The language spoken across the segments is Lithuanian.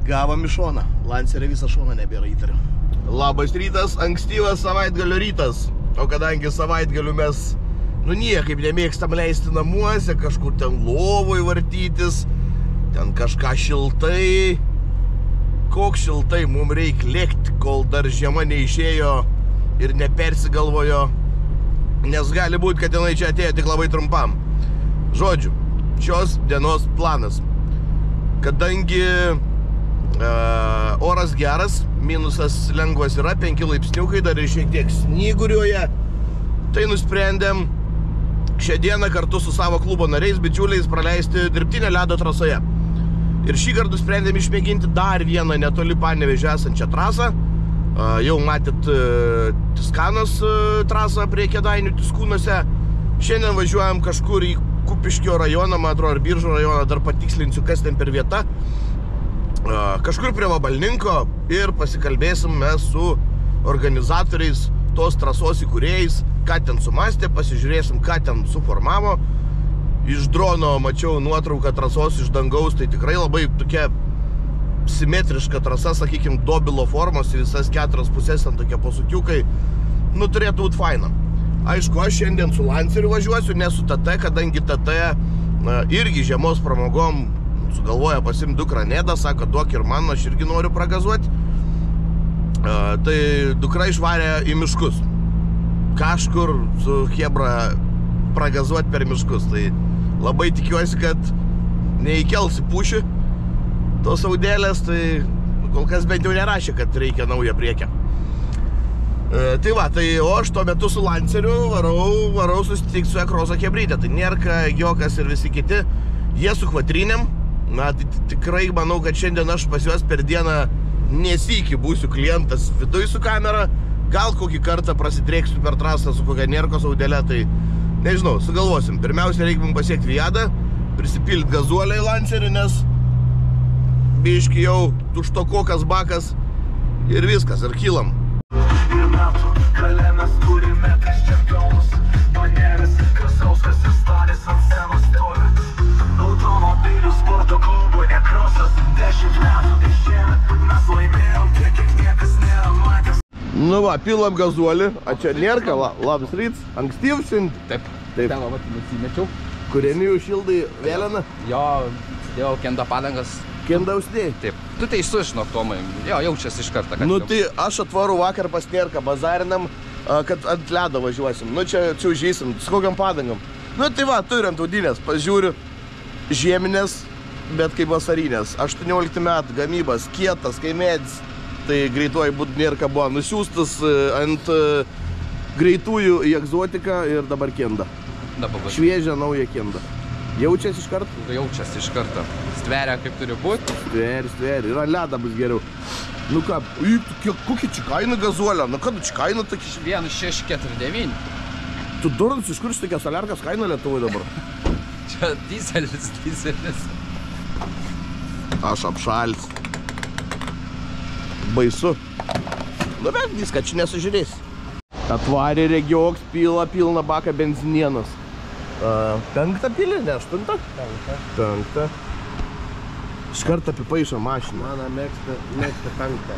Gavom į šoną. Lancerį visą šoną nebėra įtariu. Labas rytas, ankstyvas savaitgalio rytas. O kadangi savaitgaliu mes, niekaip nemėgstam leisti namuose, kažkur ten lovoj vartytis, ten kažką šiltai. Koks šiltai, mums reikia lėkti, kol dar žiema neišėjo ir nepersigalvojo, nes gali būti, kad jinai čia atėjo tik labai trumpam. Žodžiu, šios dienos planas. Kadangi oras geras, minusas lengvas yra, 5 laipsniukai, dar ir šiek tiek snyguriuoja, tai nusprendėm šią dieną kartu su savo klubo nariais, bičiuliais praleisti dirbtinę ledo trasoje. Ir šį kartą sprendėm išmėginti dar vieną netoli Panevėžio esančią trasą. Jau matėt Tiskanos trasą prie Kėdainių Tiskūnuose. Šiandien važiuojam kažkur į Kupiškio rajoną, man atrodo, ar Biržų rajoną, dar patikslinsiu, kas ten per vieta. Kažkur prie Vabalninko ir pasikalbėsim mes su organizatoriais tos trasos įkūrėjais, ką ten sumastė, pasižiūrėsim, ką ten suformavo. Iš drono mačiau nuotrauką trasos iš dangaus, tai tikrai labai tokia simetriška trasa, sakykime, dobilo formos, visas 4 pusės ten tokie posūkiukai, turėtų būti faina. Aišku, aš šiandien su Lanceriu važiuosiu, ne su TT, kadangi TT irgi žiemos pramogom sugalvoja pasimti dukrą Nedą, sako, duok ir man, aš irgi noriu pragazuoti. Tai dukra išvarė į miškus. Kažkur su Hebra pragazuoti per miškus. Tai labai tikiuosi, kad neįkelsi pušį tos audėlės, tai kol kas bent jau nerašė, kad reikia naują priekę. Tai va, o aš tuo metu su Lanceriu varau susitikti su Ekroso Hebrytė. Tai Nerka, Jokas ir visi kiti, jie su kvatrynėm. Tai tikrai manau, kad šiandien aš pas juos per dieną nesykį būsiu klientas viduj su kamera. Gal kokį kartą prasidrėksiu per trasą su kokia Nerkos audėlė, tai nežinau, sugalvosim. Pirmiausia, reikia mums pasiekti Vijadą, prisipilti gazuolę į Lancerį, nes biški jau tuštokokas bakas ir viskas, ir kylam. Ir metų gale mes turime 3 čempionus, Paneris, Krasauskas ir Stalis ant scenos stovi. Automobilių sporto klubų Ekrosas 10 metų iš šiemet mes laimėjom tiek, kiek niekas nėra matęs. Pilam gazuolį, a čia Nerka, labas ryts, ankstyvsin. Taip, ten labai nusimečiau. Kurienijų šildai vėlena? Jo, dėjau kendo padangas. Kenda uždėjai? Taip, tu tai žinok, Tomai, jo, jaučiasi iš karto. Tai aš atvaru vakar pas Nerką, bazarinam, kad ant ledo važiuosim. Čia užžysim, su kokiam padangam. Tai va, turiu ant audinės, pažiūriu, žieminės, bet kaip vasarinės. 18 metų gamybas, kietas, kaimėdis. Tai greituoju būtų Nerka buvo nusiųstas ant greitųjų į egzotiką ir dabar kenda. Šviežia nauja kenda. Jaučiasi iš karto? Jaučiasi iš karto. Stveria kaip turi būti. Stveria. Ir ant ledą bus geriau. Ką, kokia čia kaina gazuolė? Kada čia kaina tokia? 1649. Tu durnas, iš kur šitokia soliarkas kaina Lietuvai dabar? Čia dizelis. Aš apšalis. Baisu. Bet viską čia nesužiūrės. Atvarė Regioks, pila pilną baką benzinienos. 5 pilį, ne 8? 5. Iš kartą apipaišo mašiną. Mano mėgsta 5.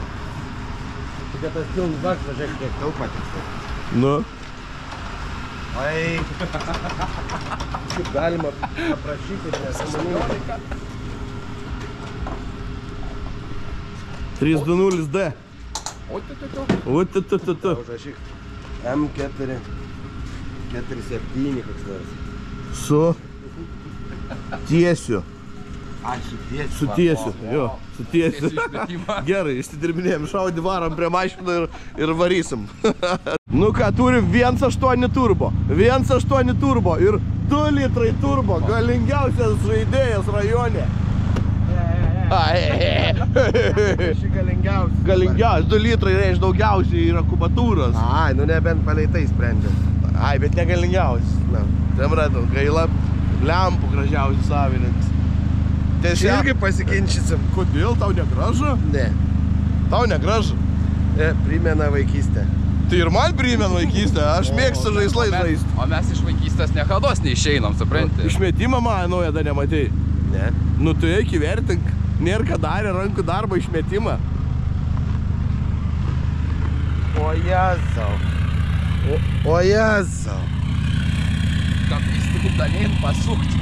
Tokia tas pilnas baks, važiuok, kiek telpa tik. Kaip galima aprašyti, nes manau. 320D. Užrašyk. M4 47 koks nors. Su tiesiu. Su tiesiu. Su tiesiu. Gerai, išsidirbinėjom, šaudį varom prie mašinų ir varysim. Turim 1.8 turbo. 1.8 turbo ir 2 litrai turbo. Galingiausias žaidėjas rajone. Galingiausias, 2 litrai reiš daugiausiai yra kubatūros. Nebent paleitai sprendžiam. Bet negalingiausias. Tam radau, gaila, lempų gražiausių savininkas. Čia irgi pasikinčysim. Kodėl, tau negražu? Ne. Tau negražu? Primena vaikystę. Tai ir man primena vaikystę, aš mėgstu žaislai žaisti. O mes iš vaikystės niekados neišeinam, supranti? Išmetimą man naują dar nematei? Ne. Tu eik įvertink. Nėra darė rankų darbo išmetimą. O Jėzau. O Jėzau. Как įstrudalėn pasukti.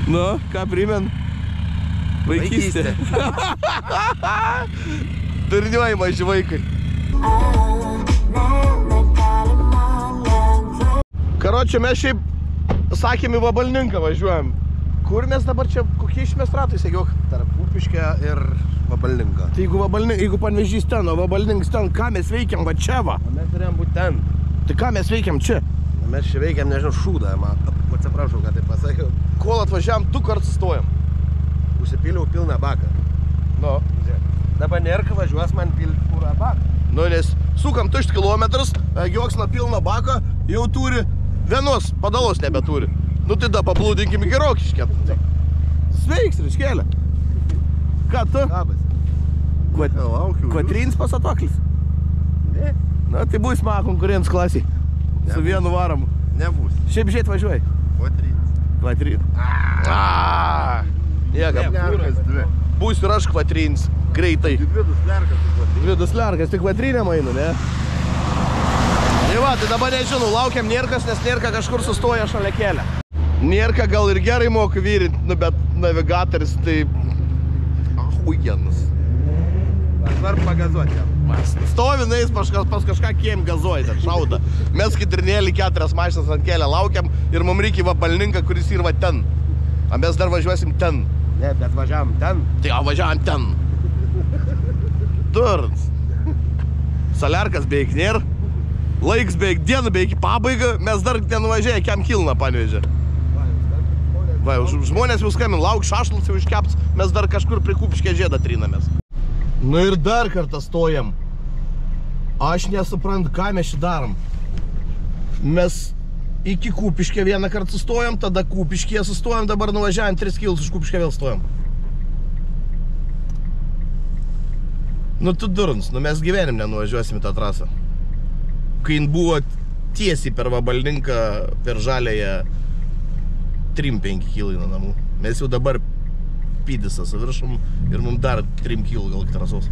Nu, ką primen? Vaikystė. Durniuoji maži vaikai. Karočią, mes šiaip sakėm į Vabalninką važiuojam. Kur mes dabar čia, kokie išmės ratai, sakiau? Tarp Kupiškio ir Vabalninko. Tai jeigu Panevėžys ten, o Vabalninkas ten, ką mes veikiam va čia va? O mes turėjom būti ten. Tai ką mes veikiam čia? Mes čia veikiam, nežinau, šūdą, man. Atsiprašau, kad tai pasakiau. Kol atvažiavam, 2 kartus stojam. Užsipiliau pilną baką. Nu. Dabar nerka važiuos man pilti pūrą baką. Nu, nes sukam 1000 kilometrus, Gioksna pilną baką, jau turi vienos padalos nebeturi. Nu, tai da paplūdinkim iki Rokiškio. Sveiks, Riškelė. Ką tu? Labas. Kvatrins pasatoklis? Ne. Na, tai bus mano konkurencijos klasiai. Su vienu varomu. Nebus. Šiaip žiūrėt važiuoji? Kvatrins. Niekam. Būsiu ir aš kvatrins. Greitai. Dvidus lerkas, tik kvatrinė mainu, ne? Tai va, tai dabar nežinau, laukiam Nėrkas, nes Nėrka kažkur sustoja šalia kelio. Nėrka gal ir gerai moka vyrinti, nu, bet navigatorius tai... Ahujenas. Svarbu pagazuoti jam. Stovinais pas kažką kiem gazuoja, ten šauda. Mes kitrinėlį 4 mašinas ant kelio laukiam ir mums reikia Vabalninką, kuris yra ten. O mes dar važiuosim ten. Ne, bet važiavam ten. Tai važiavam ten. Durns. Saliarkas beveik nėra. Laiks beveik dieną, beveik į pabaigą. Mes dar nenuvažiavę, kiam Kilną Panevėžį. Va, žmonės jau skambin, lauk šašlus jau iškeps. Mes dar kažkur prie Kupiškio žiedą trinamės. Nu ir dar kartą stojam. Aš nesuprantu, ką mes šį darom. Mes iki Kupiškio vieną kartą sustojam, tada Kupiškėje sustojam, dabar nuvažiavim 3 kilus iš Kupiškio vėl stojam. Nu tu durns, nu mes gyvenim nenuvažiuosim į tą trasą. Kai jin buvo tiesiai per Vabalninką, per Žalėje 3-5 kilai nuo namų. Mes jau dabar pydisą suviršom ir mums dar 3 kilų gal trasos.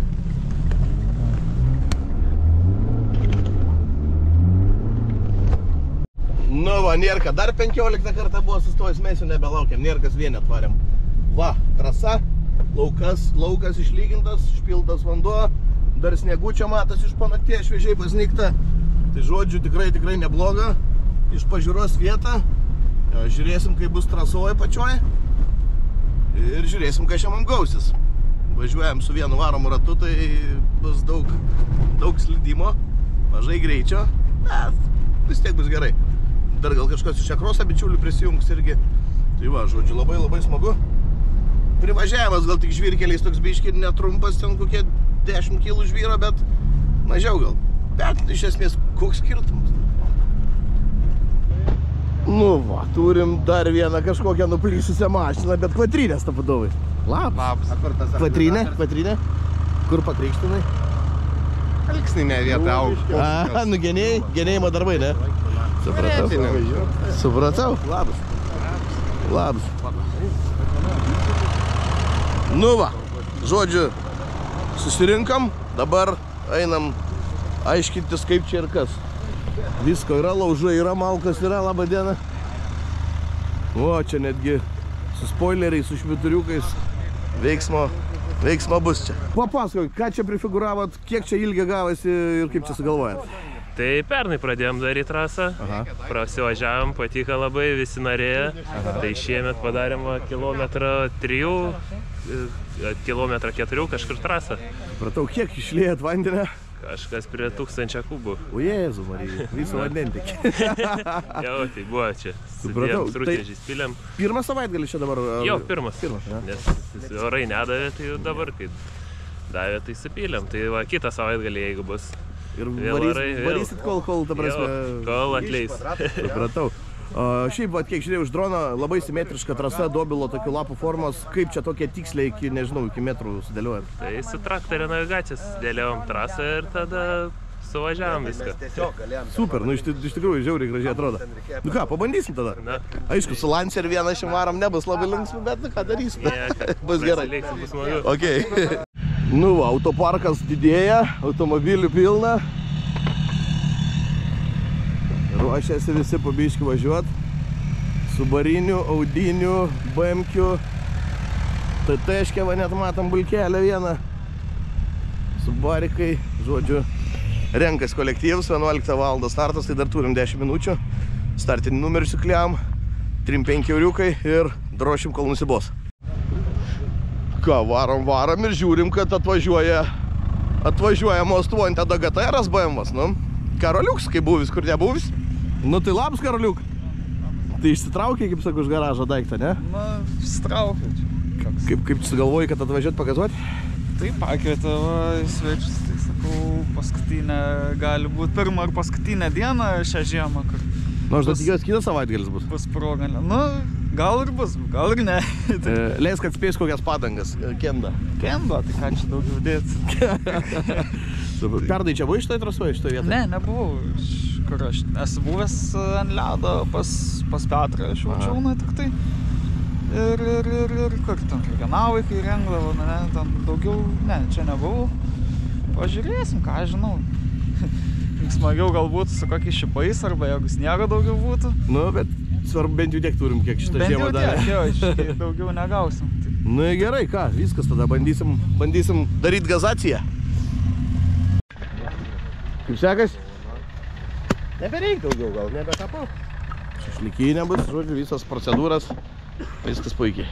Nu va, Nėrka dar 15 kartą buvo sustojęs, mes jau nebelaukiam, Nėrkas vienį atvarėm. Va, trasa, laukas išlygintas, išpiltas vanduo, dar sniegučio matas iš panakties šviežiai pasnigta. Tai žodžiu, tikrai nebloga, iš pažiūros vietą. Žiūrėsim, kaip bus trasoje pačioj ir žiūrėsim, ką čia mums gausis. Važiuojam su vienu varomu ratu, tai bus daug slydimo, mažai greičio, bet vis tiek bus gerai. Dar gal kažkas iš Ekrosą bičiulių prisijungs irgi. Tai va, žodžiu, labai smagu. Privažiavimas gal tik žvyrkeliais toks biški netrumpas, ten kokie 10 kilų žvyro, bet mažiau gal. Bet iš esmės, koks skirtumas? Nu va, turim dar vieną kažkokią nuplyšusią mašiną, bet kvatrinės tapadovai. Labas. Kvatrinė? Kur pakrikštinai? Alksninė vieta aukšta. A, nu genėjimo darbai, ne? Supratau. Labas. Nu va, žodžiu, susirinkam, dabar einam aiškintis, kaip čia ir kas. Visko yra, laužai yra, malkas yra, labą dieną. O, čia netgi su spoileriais, su švyturiukais veiksmo bus čia. Papasakok, ką čia prifigūravot, kiek čia ilgio gavosi ir kaip čia sugalvojat? Tai pernai pradėjom daryti trasą, prasivažiavom, patiko labai, visi norėjo. Tai šiemet padarėm kilometrą 3, kilometrą 4 kažkur trasą. Supratau, kiek išliejat vandenę? Kažkas prie 1000 kubų. O Jėzu, Marija, visą vandentikį. Jau, tai buvo čia. Sudėjom srūtėžiais piliam. Pirmas savaitgalis čia dabar? Jau, pirmas. Nes orai nedavė, tai dabar kai davė, tai supiliam. Tai va, kitą savaitgalį, jeigu bus. Ir varysit kol, ta prasme. Kol atleis. Supratau. Šiaip, kiek žiūrėjau iš drono, labai simetriška trasa, dobilo tokių lapų formos. Kaip čia tokie tiksliai iki, nežinau, iki metrų sudėliojat? Tai su traktorio navigacijos dėliavom trasą ir tada suvažiavam viską. Super, nu iš tikrųjų žiauriai gražiai atrodo. Nu ką, pabandysim tada. Na. Aišku, su Lanceriu vieną šimvaram nebus labai linksmų, bet nu ką darysim. Bus gerai. Bus smagu. Okay. Nu va, autoparkas didėja, automobilių pilna. Ruošiasi visi po biškį važiuot. Subarinių, audinių, BMkių. TT-škę va net matom bulkelę vieną. Subarikai, žodžiu, renkas kolektyvus, 11 val. Startas, tai dar turim 10 minučių. Startinį numerį sukliam, 3-5 euriukai ir drošim, kol nusibos. Ką, varom ir žiūrim, kad atvažiuoja Mostuonte DGTR-as BMW'as, nu. Karoliuks, kaip buvis, kur nebuvis. Nu tai labas, Karoliuk. Tai išsitraukė, kaip sakau, iš garažo daiktą, ne? Na, išsitraukė. Kaip sugalvoji, kad atvažiuot pagazuoti? Tai pakvietė į svečius, tai sakau, paskutinę, gali būti pirmą ar paskutinę dieną šią žiemą, kur... Nu, aš dar tikiuosi, kitas savaitgalis bus. Bus proga, nu, gal ir bus, gal ir ne. Leis, kad spės kokias padangas, Kenda. Kenda, tai ką čia daugiau dėti. Pernai čia buvai šitoj trasuoje, šitoj vietoje? Ne, nebuvau. Kur aš esu buvęs ant ledo pas Petrą Švačiūną tik tai. Ir kur ten Renavai, kai rengdavo, ne, ten daugiau, ne, čia nebuvau. Pažiūrėsim, ką žinau. Smagiau galbūt su kokiais šipais, arba jeigu sniego daugiau būtų. Nu, bet svarbu, bent jau tiek turim, kiek šitą žiemą darė. Bent jau tiek, jo, daugiau negausim. Nu gerai, ką, viskas tada, bandysim daryti gazaciją. Kaip sekas? Nebereik daugiau, gal nebekapau. Šašlykinė bus, žodžiu, visas procedūras, viskas puikiai.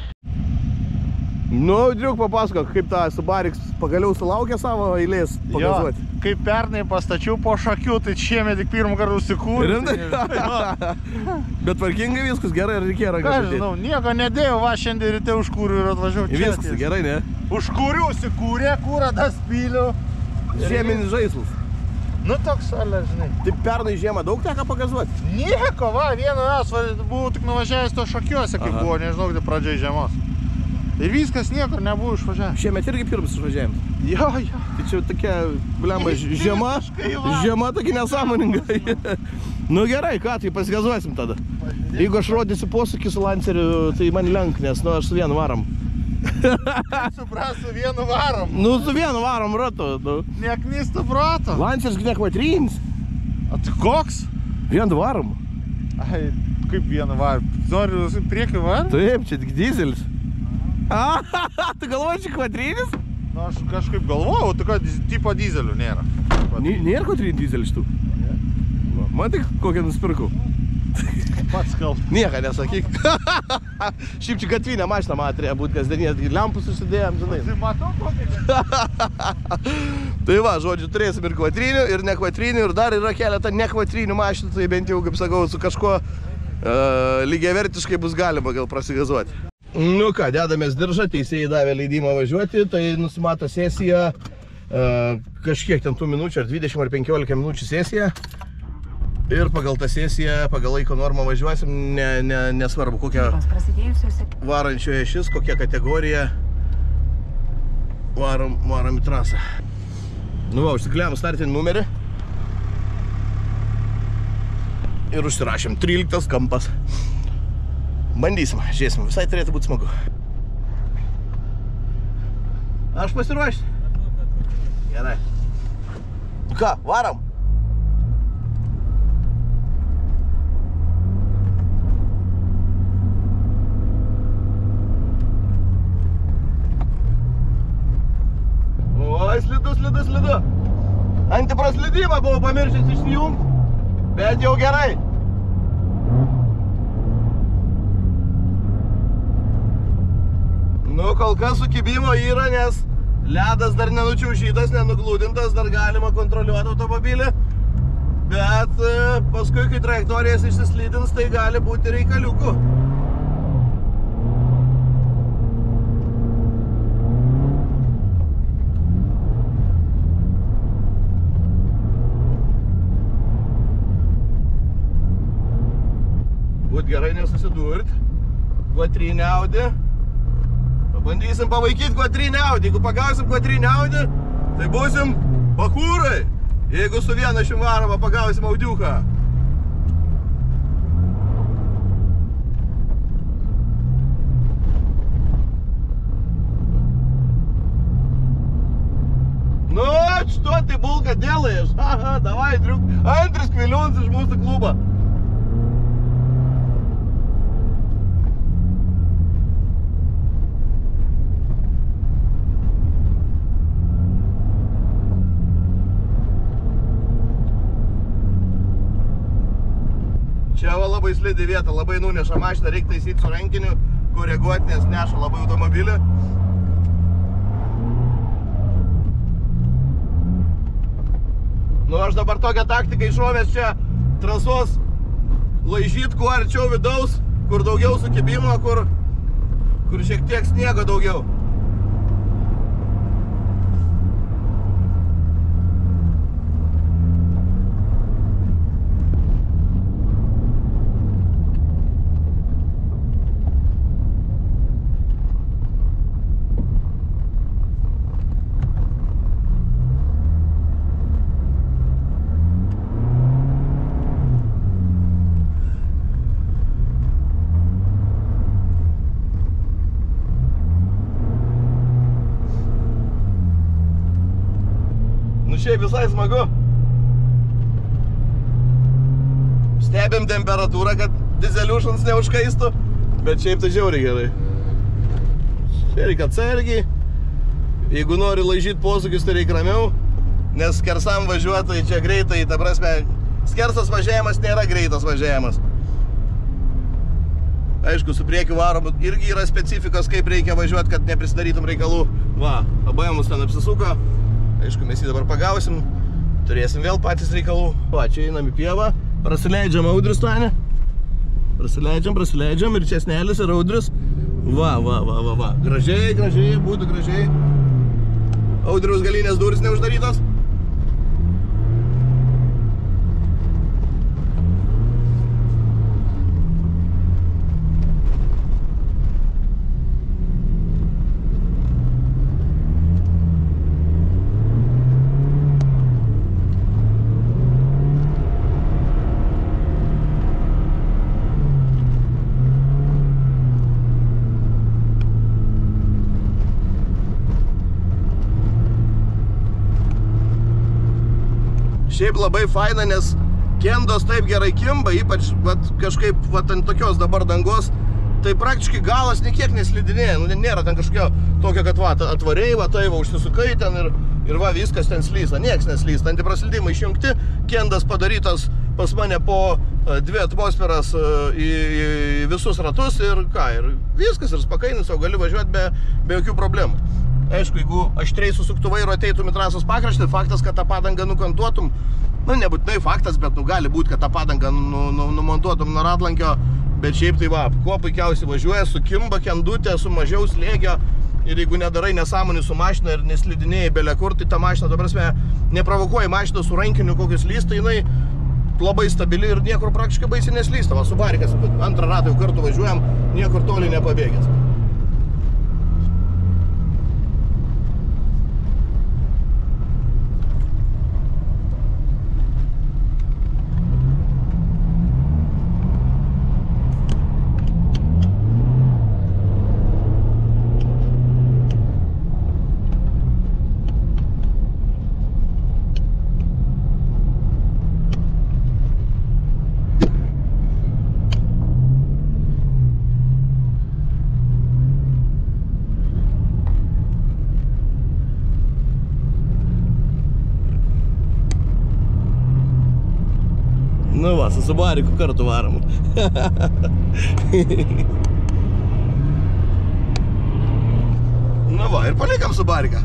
Nu, Driuk, papasakok, kaip ta Subariks pagaliau sulaukė savo eilės pagazuoti. Jo, kaip pernai pastačiau po šakių, tai šiemet tik pirmą kartą užsikūrė. Bet tvarkingai viskas, gerai, ar reikėjo ranką padėti? Žinau, nieko nedėjau, va šiandien ryte užkūriu ir atvažiavau čia. Viskas, gerai, ne? Užkūriu, užsikūrė, kūrą das piliu. Žieminis žaislas. Nu, toks, ale, žinai. Tai pernai žiemą daug teko pagazuoti? Nieko, va, vieną buvau tik nuvažiavęs to šakiuose, kaip buvo, nežinau, tai pradžiai žiemos. Ir viskas, niekur nebuvo išvažiavęs. Šiemet irgi pirmas išvažiavimas? Jo. Tai čia tokia, blemba, žiema tokia nesąmoninga. Nu gerai, ką, tai pasigazuosim tada. Jeigu aš rodysiu posūkį su Lanceriu, tai man lenk, nes, nu, aš su vienu varom. Supras, su vienu varom. Nu, su vienu varom ratu. Nu. Neknistų proto. Lanceris ne kvatrinis. O tai koks? Vienu varom. Ai, kaip vienu varom? Noriu priekį varom? Taip, čia tik dizelis. Tu galvoji, čia kvatrinis? Nu, aš kažkaip galvojau, tokio tipo dizelių nėra. Nėra kvatrinis dizelis tu? Man tik kokią nusipirkau. Pats kalb. Nieko nesakyk. Šiaip čia gatvinė mašina man turėjo būti kasdienės, lempus užsidėjom, žinai. Tai matau kokią. Tai va, žodžiu, turėsim ir kvatrinių, ir nekvatrinių, ir dar yra keletą nekvatrinių mašinų, tai bent jau, kaip sakau, su kažkuo lygiavertiškai bus galima gal prasigazuoti. Nu ką, dedamės diržą, teisėjai davė leidimą važiuoti, tai nusimato sesija, kažkiek ten tų minučių, ar 20 ar 15 minučių sesija. Ir pagal tą sesiją, pagal laiko normą važiuosim, nesvarbu kokią varančioje šis, kokia kategorija, varom į trasą. Nu va, užsikliam startinį numerį. Ir užsirašėm 13 kampas. Bandysim, žiūrėsim, visai turėtų būti smagu. Aš pasiruošti. Gerai. Ką, varom? Oi, slidu. Antipraslydimą buvau pamiršęs išsijungti, bet jau gerai. Nu, kol kas sukibimo yra, nes ledas dar nenučiaušytas, nenuglūdintas, dar galima kontroliuoti automobilį. Bet paskui, kai trajektorijas išsislydins, tai gali būti reikaliukų. Būt gerai nesusidurt. Kvatrinį Audi. Pabandysim pavaikyti kvatrinį Audi. Jeigu pagausim kvatrinį Audi, tai būsim bachūrai. Jeigu su viena šimvarama pagausim audiuką. Nu, что ты, Булка, делаешь? Ага, давай, друг. Antras kvilionas iš mūsų klubo. Čia va labai slidi vieta, labai nuneša mašiną, reikia taisyti su rankiniu, koreguoti, nes neša labai automobilį. Nu, aš dabar tokią taktiką išrovęs čia trasos laižyt kuo arčiau vidaus, kur daugiau sukibimo, kur šiek tiek sniego daugiau. Šiaip visai smagu. Stebim temperatūrą, kad dizeliušans neužkaistų, bet šiaip tai žiauriai gerai. Čia reikia atsargiai. Jeigu nori laižyti posūkius, tai reikia ramiau, nes skersam važiuoti, tai čia greitai, ta prasme, skersas važiavimas nėra greitas važiavimas. Aišku, su priekiu varomu irgi yra specifikos, kaip reikia važiuoti, kad neprisidarytum reikalų. Va, ABM-us ten apsisuko. Aišku, mes jį dabar pagausim, turėsim vėl patys reikalų. Va, čia einam į pievą, prasileidžiam Audrius tane. Prasileidžiam ir Česnelis ir Audrius. Va. Gražiai, būtų gražiai. Audrius galinės durys neuždarytos. Šiaip labai faina, nes kendos taip gerai kimba, ypač kažkaip ant tokios dabar dangos, tai praktiškai galas niekiek neslidinėja, nėra ten kažkokio tokio, kad atvariai, tai užsisukai ten ir viskas ten slysta, nieks neslysta, antipraslydimai išjungti, kendas padarytas pas mane po 2 atmosferas į visus ratus ir viskas ir spakainis, o gali važiuoti be jokių problemų. Aišku, jeigu aštriai susuktų vairo ateitum į trasos pakraštį, faktas, kad tą padangą nukantuotum, nebūtinai faktas, bet gali būti, kad tą padangą numontuotum nuo ratlankio, bet šiaip tai kuo puikiausiai važiuoja, sukimba kendutė, su mažiau slėgio ir jeigu nedarai nesąmonį su mašina ir neslidinėjai belekur, tai ta mašina, ta prasme, neprovokuoja mašiną su rankiniu kokius lystai, jinai labai stabili ir niekur praktiškai baisiai neslysta. Va, su Barikas, antrą ratą jau kartu važiuojam, niekur toli nepabėgęs. Nu va, su Bariku kartu varom. Nu va, ir palikam su Bariką.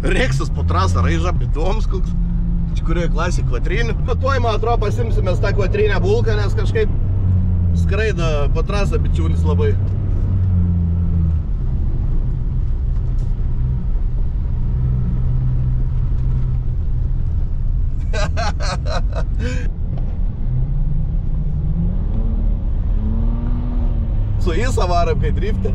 Reksas po trasą raiža, įdomus koks. Kurioje klasė kvatrinių. Tuoj, man atrodo, pasimsimės tą kvatrinę bulką, nes kažkaip skraido po trasą bičiulis labai. Su jais visą varam, kai driftė.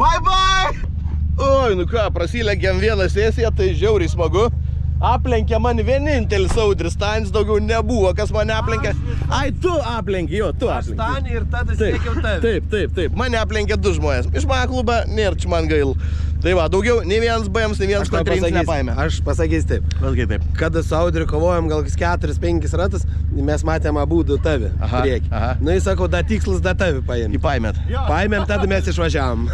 Bye bye! Oi, nu ką, prasilenkėm vieną sesiją, tai žiauriai smagu. Aplenkė man vienintelis Audris Stanis, daugiau nebuvo, kas mane aplenkė. Ai, tu aplenkė, jo, tu aplenkė. Aš Stanį ir tada siekiau tavį. Taip. Mane aplenkė 2 žmonės. Iš mano klubą nėra čia man gail. Tai va, daugiau nei vienas BMs, nei vienas Quattrinis nepaėmė. Aš pasakysiu taip. Vėlgi taip. Kada su Audriu kovojom gal 4-5 ratus, mes matėm abudu tavį priekį. Nu, jis sako, da tikslas da tavį paėmė. Į paėmėt. Paėmėm, tada mes išvažiavom.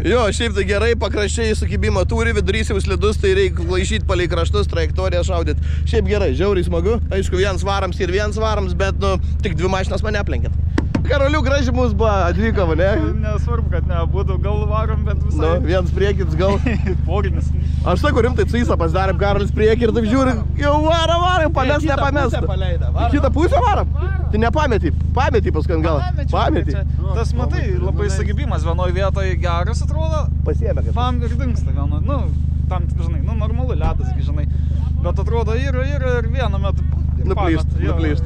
Jo, šiaip tai gerai, pakraščiai sukibimą turi, vidurys jau slidus, tai reikia laišyti palei kraštus, trajektoriją šaudyti. Šiaip gerai, žiauriai smagu. Aišku, vienas varams ir vienas varams, bet nu, tik 2 mašinas mane aplenkėt. Karoliu gražiai mus buvo atvyko, ne? Nesvarbu, kad nebudu, gal varom, bet visai. Nu, vienas priekis gal. Porinis. Aš sakau, rimtai Cisą pasidarėm, Karolis priekį ir taip žiūri, jau varam, pamest nepamest. Į kitą pusę varam? Tai nepameti paskui gal. Pameti. Tas, matai, labai sugebimas vienoje vietoje geras atrodo. Pasiėmė kaip. Tam ir dingsta vieno, nu, tam, žinai, nu, normalu ledas, žinai. Bet atrodo, ir vienu metu. Nuplyšt.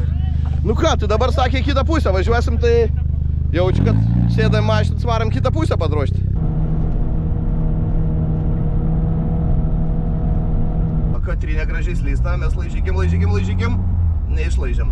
Nu ką, tai dabar sakė kitą pusę, važiuosim, tai jaučiu, kad sėdam mašinas, varam kitą pusę padrožti. O Quattrine gražiai slysta, mes laižykim, neišlaižėm.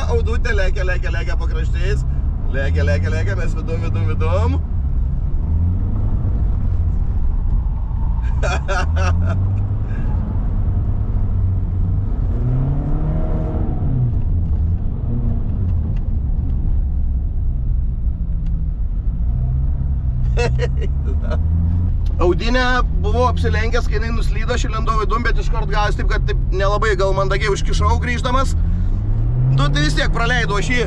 Audutė lekia pakraščiais. Lekia, mes vidum. Audinė buvo apsilenkęs, kai jinai nuslydo, šilindau vidum, bet iškart gavęs taip, kad taip nelabai gal mandagiai užkišau grįždamas. Nu, tai vis tiek praleidau aš jį,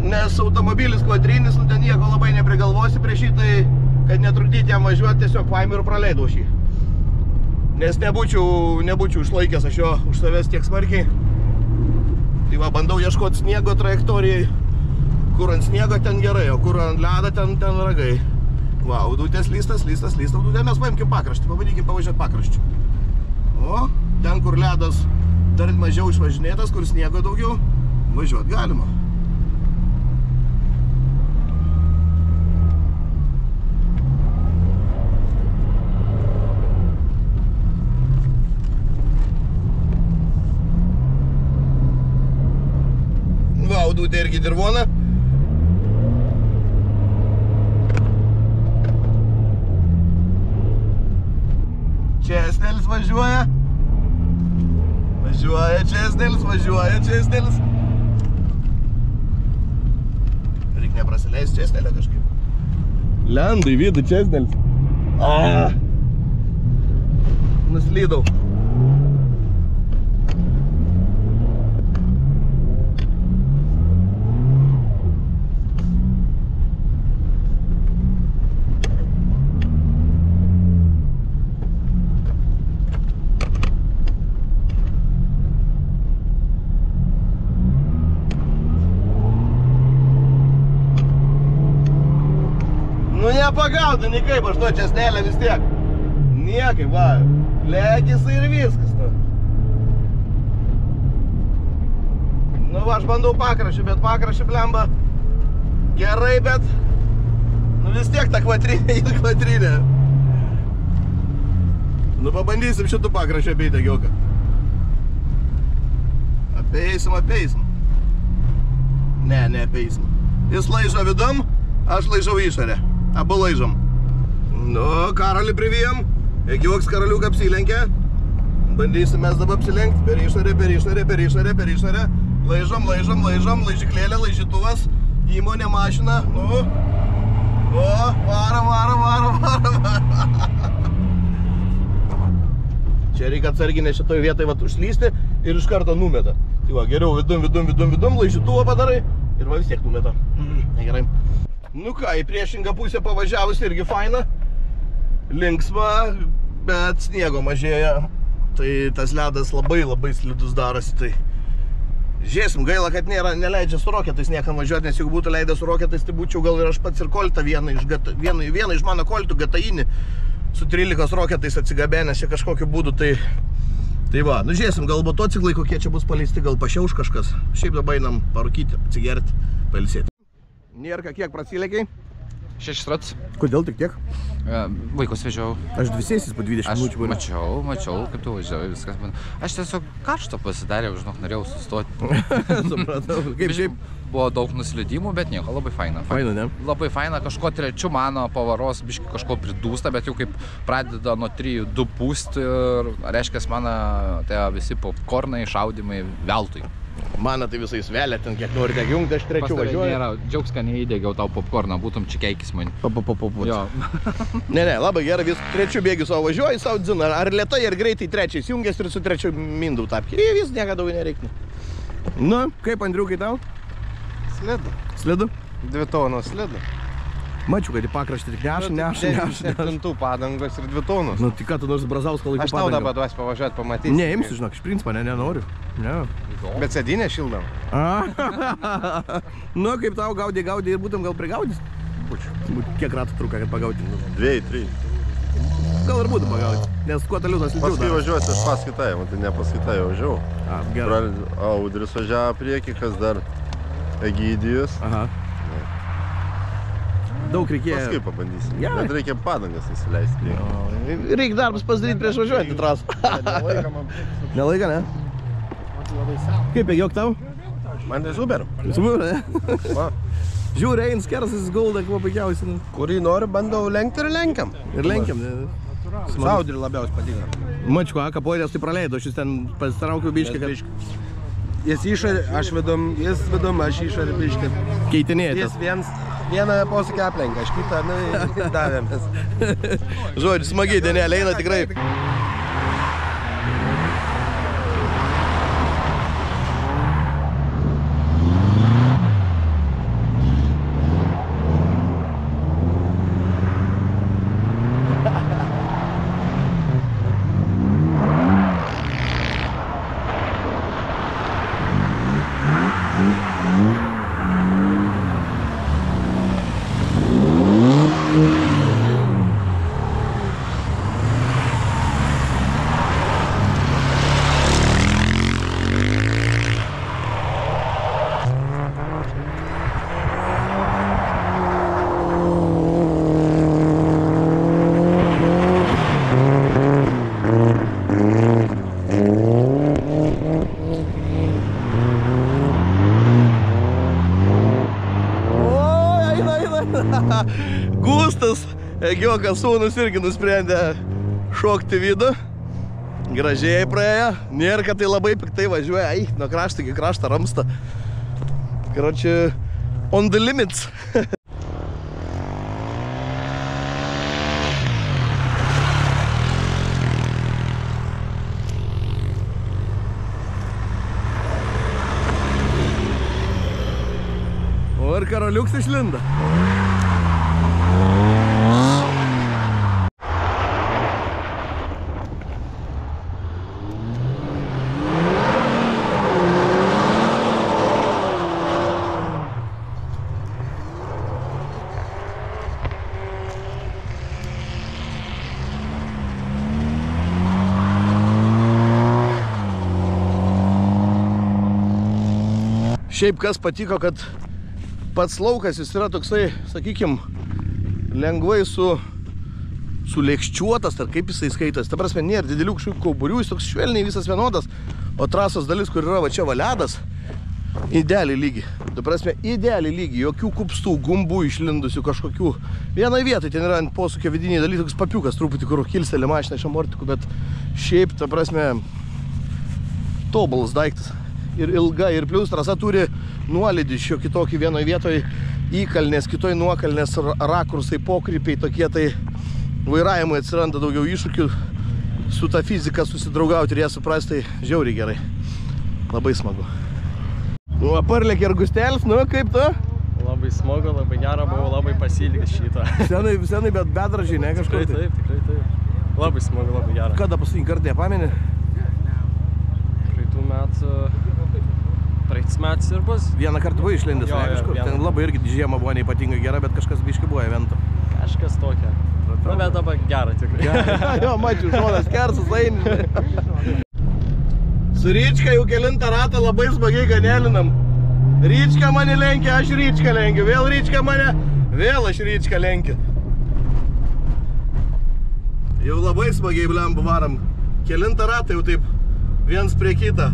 nes automobilis Quattrinis, nu, ten nieko labai neprigalvosi prieš jį, tai kad netrukdyti jam važiuoti, tiesiog paėmiau ir praleidau aš jį. Nes nebūčiau išlaikęs aš jo už savęs tiek smarkiai. Tai va, bandau ieškoti sniego trajektorijai, kur ant sniego ten gerai, o kur ant ledo ten ragai. Va, audutės lystas, audutė, mes paimkim pakraštį, pabandykim pavažiuoti pakraščių. O, ten, kur ledas dar mažiau išvažinėtas, kur sniego daugiau, važiuoti galima. Va, audutė irgi dirvona. Česnelis važiuoja. Važiuoja Česnelis. Reikia neprasileisti Česnelio kažkaip. Lenda į vidų Česnelis. Nuslydau. Nu nepagautų nikaip aš to Česnelio vis tiek. Niekaip, va. Legis ir viskas. Nu va, aš bandau pakraščių, bet pakraščių blemba gerai, bet nu vis tiek ta Quattrinė. Nu pabandysim šitų pakraščių apeitę gioką. Apeisim. Ne, neapeisim. Jis laižo vidum, aš laižau išorę. Abu laižom. Nu, Karolį privijom. Egivoks karaliuką apsilenkia. Bandysim mes dabar apsilenkti. Per išorę. Laižom. Laižiklėlė, laižytuvas. Įmonė mašina. Nu. O, varom. Čia reikia atsarginę šitoj vietoj užslysti ir iš karto numeta. Tai va, geriau vidum, laižytuvą padarai ir va vis tiek numeta. Negerai. Nu ką, į priešingą pusę pavažiavus irgi faina. Linksma, bet sniego mažėja. Tai tas ledas labai slidus darosi. Tai žiūrėsim, gaila, kad neleidžia su roketais niekam važiuoti, nes jeigu būtų leidęs su roketais, tai būčiau gal ir aš pats ir koltą vieną iš mano koltų GTI-nį su 13 roketais atsigabenęs čia kažkokiu būdu. Tai va, nu žiūrėsim, gal motociklai kokie čia bus paleisti, gal pašiauš kažkas. Šiaip dabar einam parūkyti, atsigerti, pailsėti. Nėrka, kiek prasilėkiai? 6 ratus. Kodėl tik tiek? Vaikus vežiau. Aš dvisėsis po 20 minučių būrė. Mačiau, kaip tu važiavai, viskas. Aš tiesiog karšto pasidarė, žinok, norėjau sustoti. Supratau. Kaip šiaip? Buvo daug nuslydimų, bet nieko, labai faina. Faina, ne? Labai faina, kažko trečiu mano pavaros biškai kažko pridūsta, bet jau kaip pradeda nuo 3-2 pūsti ir reiškia, mano tie visi popkornai, šaudimai veltui. Mano tai visais velia, ten kiek nori tiek jungti, aš trečiu važiuoju. Džiaugs, kad neįdėgiau tau popkorną, būtum čikeikis man. Jo. Ne, labai gerai, vis trečiu bėgiu savo važiuoju, savo dzina. Ar lėtai, ar greitai trečiais jungiasi ir su trečiu mindų tapki. Ir vis nieko daugiau nereikna. Nu, kaip, Andriukai, tau? Slidu. Slidu? 2 tonos slidu. Mačiau, kad į pakraštį tik neša. 7 padangos ir 2 tonos. Nu, tai ką tu nors Brazausko laikų padangą? Aš tau dabar duosiu pavažiuoti, pamatysi. Ne, imsiu, žinok, iš principo, nenoriu. Ne. Bet sėdynę šildam. Nu, kaip tau gaudė ir būtum gal prigaudys? Būčiau. Kiek ratų truka, kad pagauti? 2-3. Gal ir būtum pagauti, nes kuo toliau tas liūdžiau. Paskui važiuosi aš paskaitai, man tai ne paskaitai važiavau. Gerai. Audris važiavo priekį, kas dar Egidijus. Aha. Daug reikėjo. Paskui pabandysim. Bet reikia padangas nusileisti priekį. Reikia darbus pasidaryti prieš važiuojant į trasą. Nelaika, ne? Kaip, Egiok tau? Man tai super. Super, ne? Žiūrė, eins kersas gulda, kuo puikiausiai. Kurį noriu, bandau lenkti ir lenkiam. Ir lenkiam, ne? Saudrį labiausiai patinka. Mačiu, kapoilės tai praleido, aš jis ten pasitraukiau biškį, kad... Jis išorį, aš vidum, jis vidum, aš išorį biškį. Keitinėjatės. Jis vieną posūkį aplenka, aš kitą, nu, davėmės. Žodžiu, smagiai dienelė, eina tikrai. Gustas, Egiokas sūnus irgi nusprendė šokti vidų. Gražiai praėjo. Nėra, kad tai labai piktai važiuoja. Ai, nuo krašto iki krašto ramsta. Karoči, on the limits. O ir karoliuks išlinda. Šiaip kas patiko, kad pats laukas jis yra toksai, sakykim, lengvai sulėkščiuotas, ar kaip jisai skaitas. Ta prasme, nėra didelių kažkokių kauburių, jis toks švelniai visas vienodas, o trasos dalis, kur yra va čia va ledas, idealiai lygi. Tu prasme, idealiai lygiai, jokių kupstų, gumbų išlindusių kažkokių. Vienai vietai ten yra ant posūkio vidiniai dalykai, toks papiukas truputį, kur kilstelė mašiną iš amortikų, bet šiaip, ta prasme, tobulas daiktas. Ir ilga, ir plius trasa turi nuolydį šiokį tokį vienoje vietoje įkalnės, kitoje nuokalnės rakursai, pokrypiai tokie, tai vairavimui atsiranda daugiau iššūkių, su ta fizika susidraugauti ir ją suprasti, tai žiauriai gerai. Labai smagu. Nu, parlėkė ir Gustelis, nu, kaip tu? Labai smagu, labai gera, buvau labai pasiilgęs šitą. Senai, bet bedražiai, ne kažkur? Tikrai. Labai smagu, labai gera. Kada paskutinį kartą nepameni? Praeitis metais ir bus. Vieną kartą buvo išlindęs, ne kažkur? Ten labai irgi žiema buvo neypatingai gera, bet kažkas biškai buvo evento. Kažkas tokia. Na, bet dabar gera tikrai. Jo, mačiau, žodas kersas eini. Su Ryčka jau kelintą ratą labai smagiai ganelinam. Ryčka mane lenkia, aš Ryčka lenkiu. Vėl Ryčka mane, vėl aš Ryčka lenkiu. Jau labai smagiai blemba varam. Kelintą ratą jau taip viens prie kitą.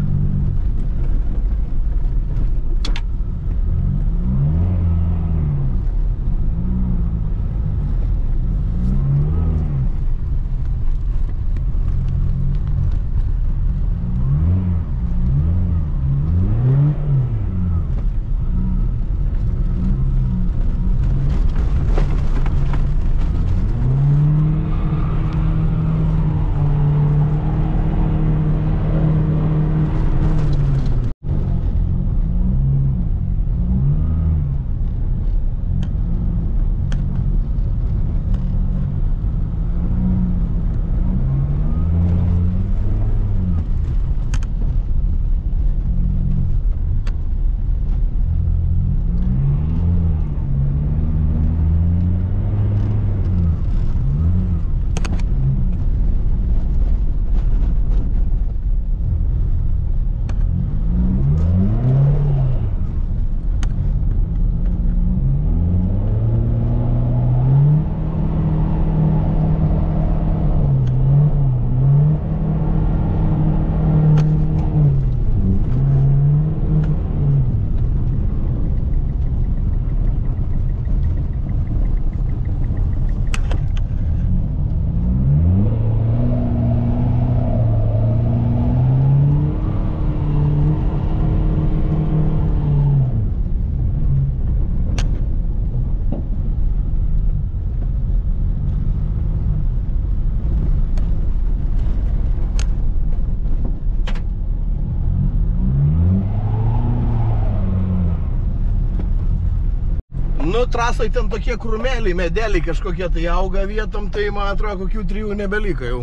Nu, trasai ten tokie krūmeliai, medeliai kažkokie tai auga vietom, tai man atrodo, kokių 3 nebelika jau.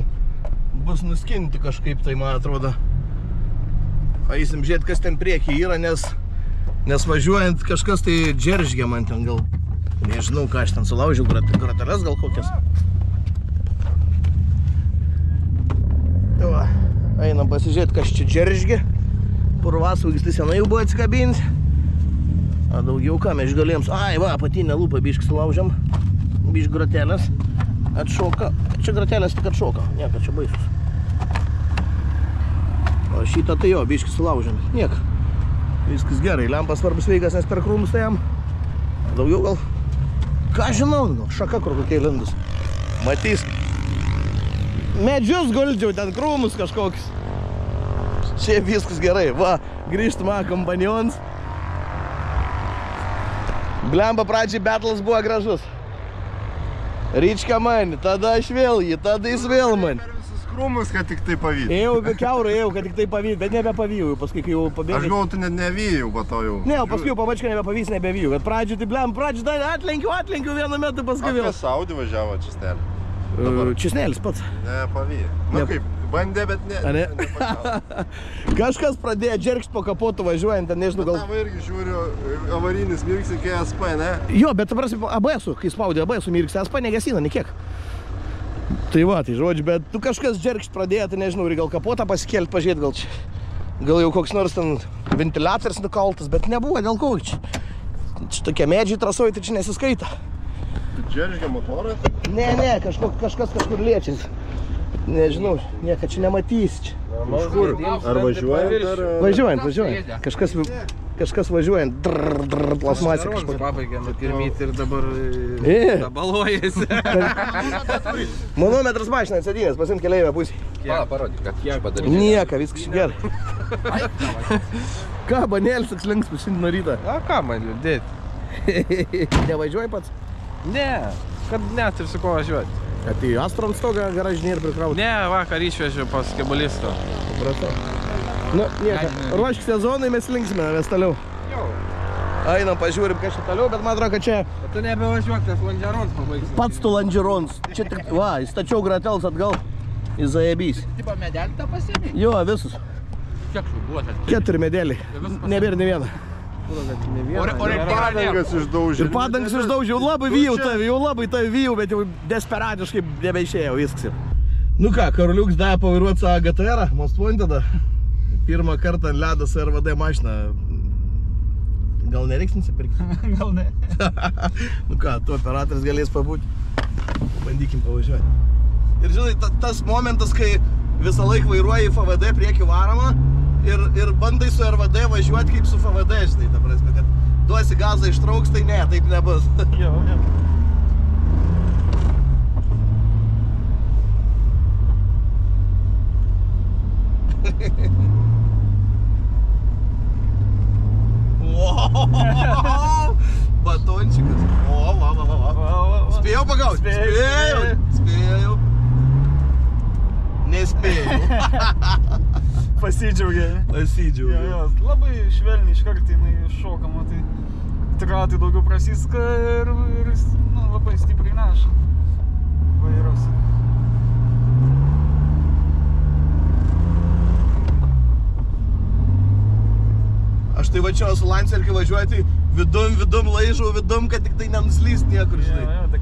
Bus nuskinti kažkaip, tai man atrodo. Eisim žiūrėti, kas ten priekį yra, nes važiuojant kažkas tai džeržgia man ten gal. Nežinau, ką aš ten sulaužiau, grateles gal kokias. Va, einam pasižiūrėti, kas čia džeržgia. Purvasaugis tai senai jau buvo atsikabinti. A daugiau ką mes galėjom... Ai, va, apatinę lūpą biškį sulaužiam. Biškį gratelės. Atšoka. Čia gratelės tik atšoka. Nieka, čia baisus. O šitą tai jo, biškį sulaužiam. Nieka. Viskas gerai. Lempas svarbus veikas, nes per krūmus tai jam. Daugiau gal... Ką žinau, šaka kur kokie lindus. Matys. Medžius guldžiau, ten krūmus kažkokius. Čia viskas gerai. Va, grįžtama kompanionus. Blemba pradžiai battles buvo gražus. Ryčka mani, tada aš vėl jį, tada jis vėl mani. Per visus krūmus, kad tik tai pavyt. Ėjau, kiaurai ėjau, kad tik tai pavyt, bet nebepavyjau, paskui kai jau pabėgai. Aš galvoju, tu net nevyjau, po to jau. Ne, o paskui jau pamačiau, nebepavyks, nebevyjau. Bet pradžiai tai blemba, pradžiai atlenkiu vienu metu, paskui vėl. Apie Saudį važiavo Čisnelį. Čisnelis pats. Ne, pavyjau. Nu kaip, bandė, bet ne. Kažkas pradėjo džerkšt po kapotų važiuojant, ten nežinau gal... Tavo irgi žiūriu, avarinis mirksi, kai SP, ne? Jo, bet ta prasme, ABS-u, kai spaudė ABS-u mirksi, SP negesina, nekiek. Tai va, tai žodžiu, bet tu kažkas džerkšt pradėjo, tai nežinau, ir gal kapotą pasikelt, pažiūrėt gal čia. Gal jau koks nors ten ventiliatorius nukaltas, bet nebuvo, dėl ko čia. Čia tokie medžiai trasoj, tai čia nesiskaita. Džeržgia motorą? Ne, kažkas kažkur liečiasi. Nežinau, nieko čia nematysi čia. Kur? Ar važiuojant, ar... Važiuojant. Kažkas važiuojant. Plasmasė kažkur. Pabaigė nukirmyti ir dabar dabaluojasi. Manometras mašina atsėdynės, pasimt keleivę pusį. Parodyk, kad kiek padaryti. Nieka, viskas gerai. Ką, banėlis toks linksmas šiandien nuo ryto? A, ką man liūdėti? Nevažiuoji pats? Ne, kad net ir su ko važiuoti. Kad į Astron stogą garažinį ir prikrauti? Ne, vakar išvežiau pas kebalisto. Supratau. Nu, nieka. Ruošk sezonai, mes linksminamės toliau. Einam, pažiūrim, kas čia toliau, bet man atrodo, kad čia... Bet tu nebevažiuok, tas Langerons pabaigsi. Pats tu Langerons. Čia tik... Va, įstačiau gratels atgal. Į Zajebys. Tipo medelį tą pasiėmė? Jo, visus. Kiek šų buvo ten? 4 medeliai. Nebėra ne vieną. Padangas išdaužė. Ir padangas išdaužė. Jau labai vijau, bet jau desperatiškai nebeišėjo viskas. Nu ką, Karoliuks davė pavairuoti savo GTR, Most tada. Pirmą kartą ant ledas RVD mašiną. Gal nereiks nusipirkti? Gal ne. Nu ką, tu operatorius galės pabūti. Bandykim pavažiuoti. Ir žinai, tas momentas, kai visą laiką vairuoji FVD priekį varomą ir bandai su RVD važiuoti kaip su FVD, žinai, ta prasme, kad duosi gazą ištrauks, tai ne, taip nebus. Jo. Batončikas. Va. Spėjau pagauti? Spėjau. Nespėjau. Pasidžiaugė. Jo, labai švelniai iš karto jinai šokama, tai ratai daugiau prasiska ir labai stipriai neša vairas. Aš tai vačiau su Lancer, kai važiuoju, tai vidum laižau, kad tik tai nenuslyst niekur, žinai. Jo, tai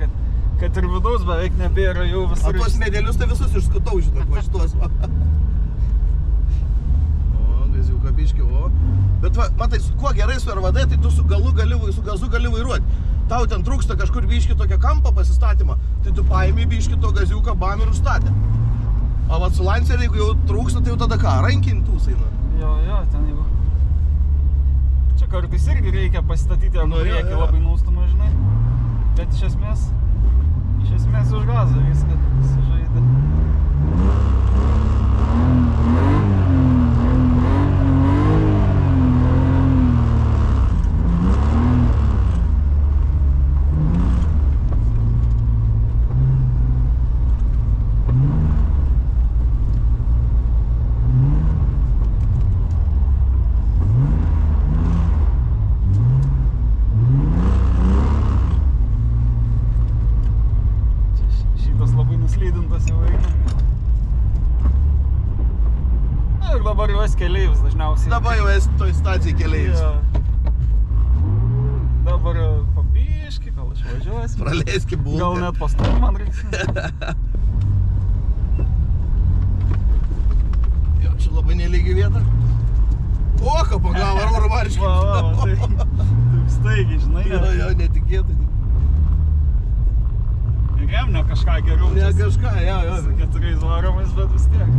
kad ir vidaus beveik nebėra jau visur. O tuos medelius tai visus išskutau, žinok, va šitos. O, gaziuką biškį, o. Bet va, matai, kuo gerai su RVD, tai tu su gazu gali vairuoti. Tau ten trūksta kažkur biškį tokio kampo pasistatymą, tai tu paimi biškį to gaziuką, bam ir užstatė. O va su Lancer, jeigu jau trūksta, tai jau tada ką, rankintus eina. Jo, ten jeigu. Čia kartais irgi reikia pasistatyti, jeigu priekį labai naustama, žinai. Bet iš esmės už gazą viską sužaidė. Keleivis dažniausiai. Dabar jau esi toj stacijai keleivis. Ja. Dabar pabiški, gal išvažiuosi. Praleiski būtų. Gal net pastum man reiks. Jo, čia labai nelygi vieta. O, ką pagavo, ar varvarškiai. Va, taip staigiai, žinai. Jo, netikėtai. Jam ne kažką geriau. Ne kažką, jo. Su 4 varomais, bet vis tiek.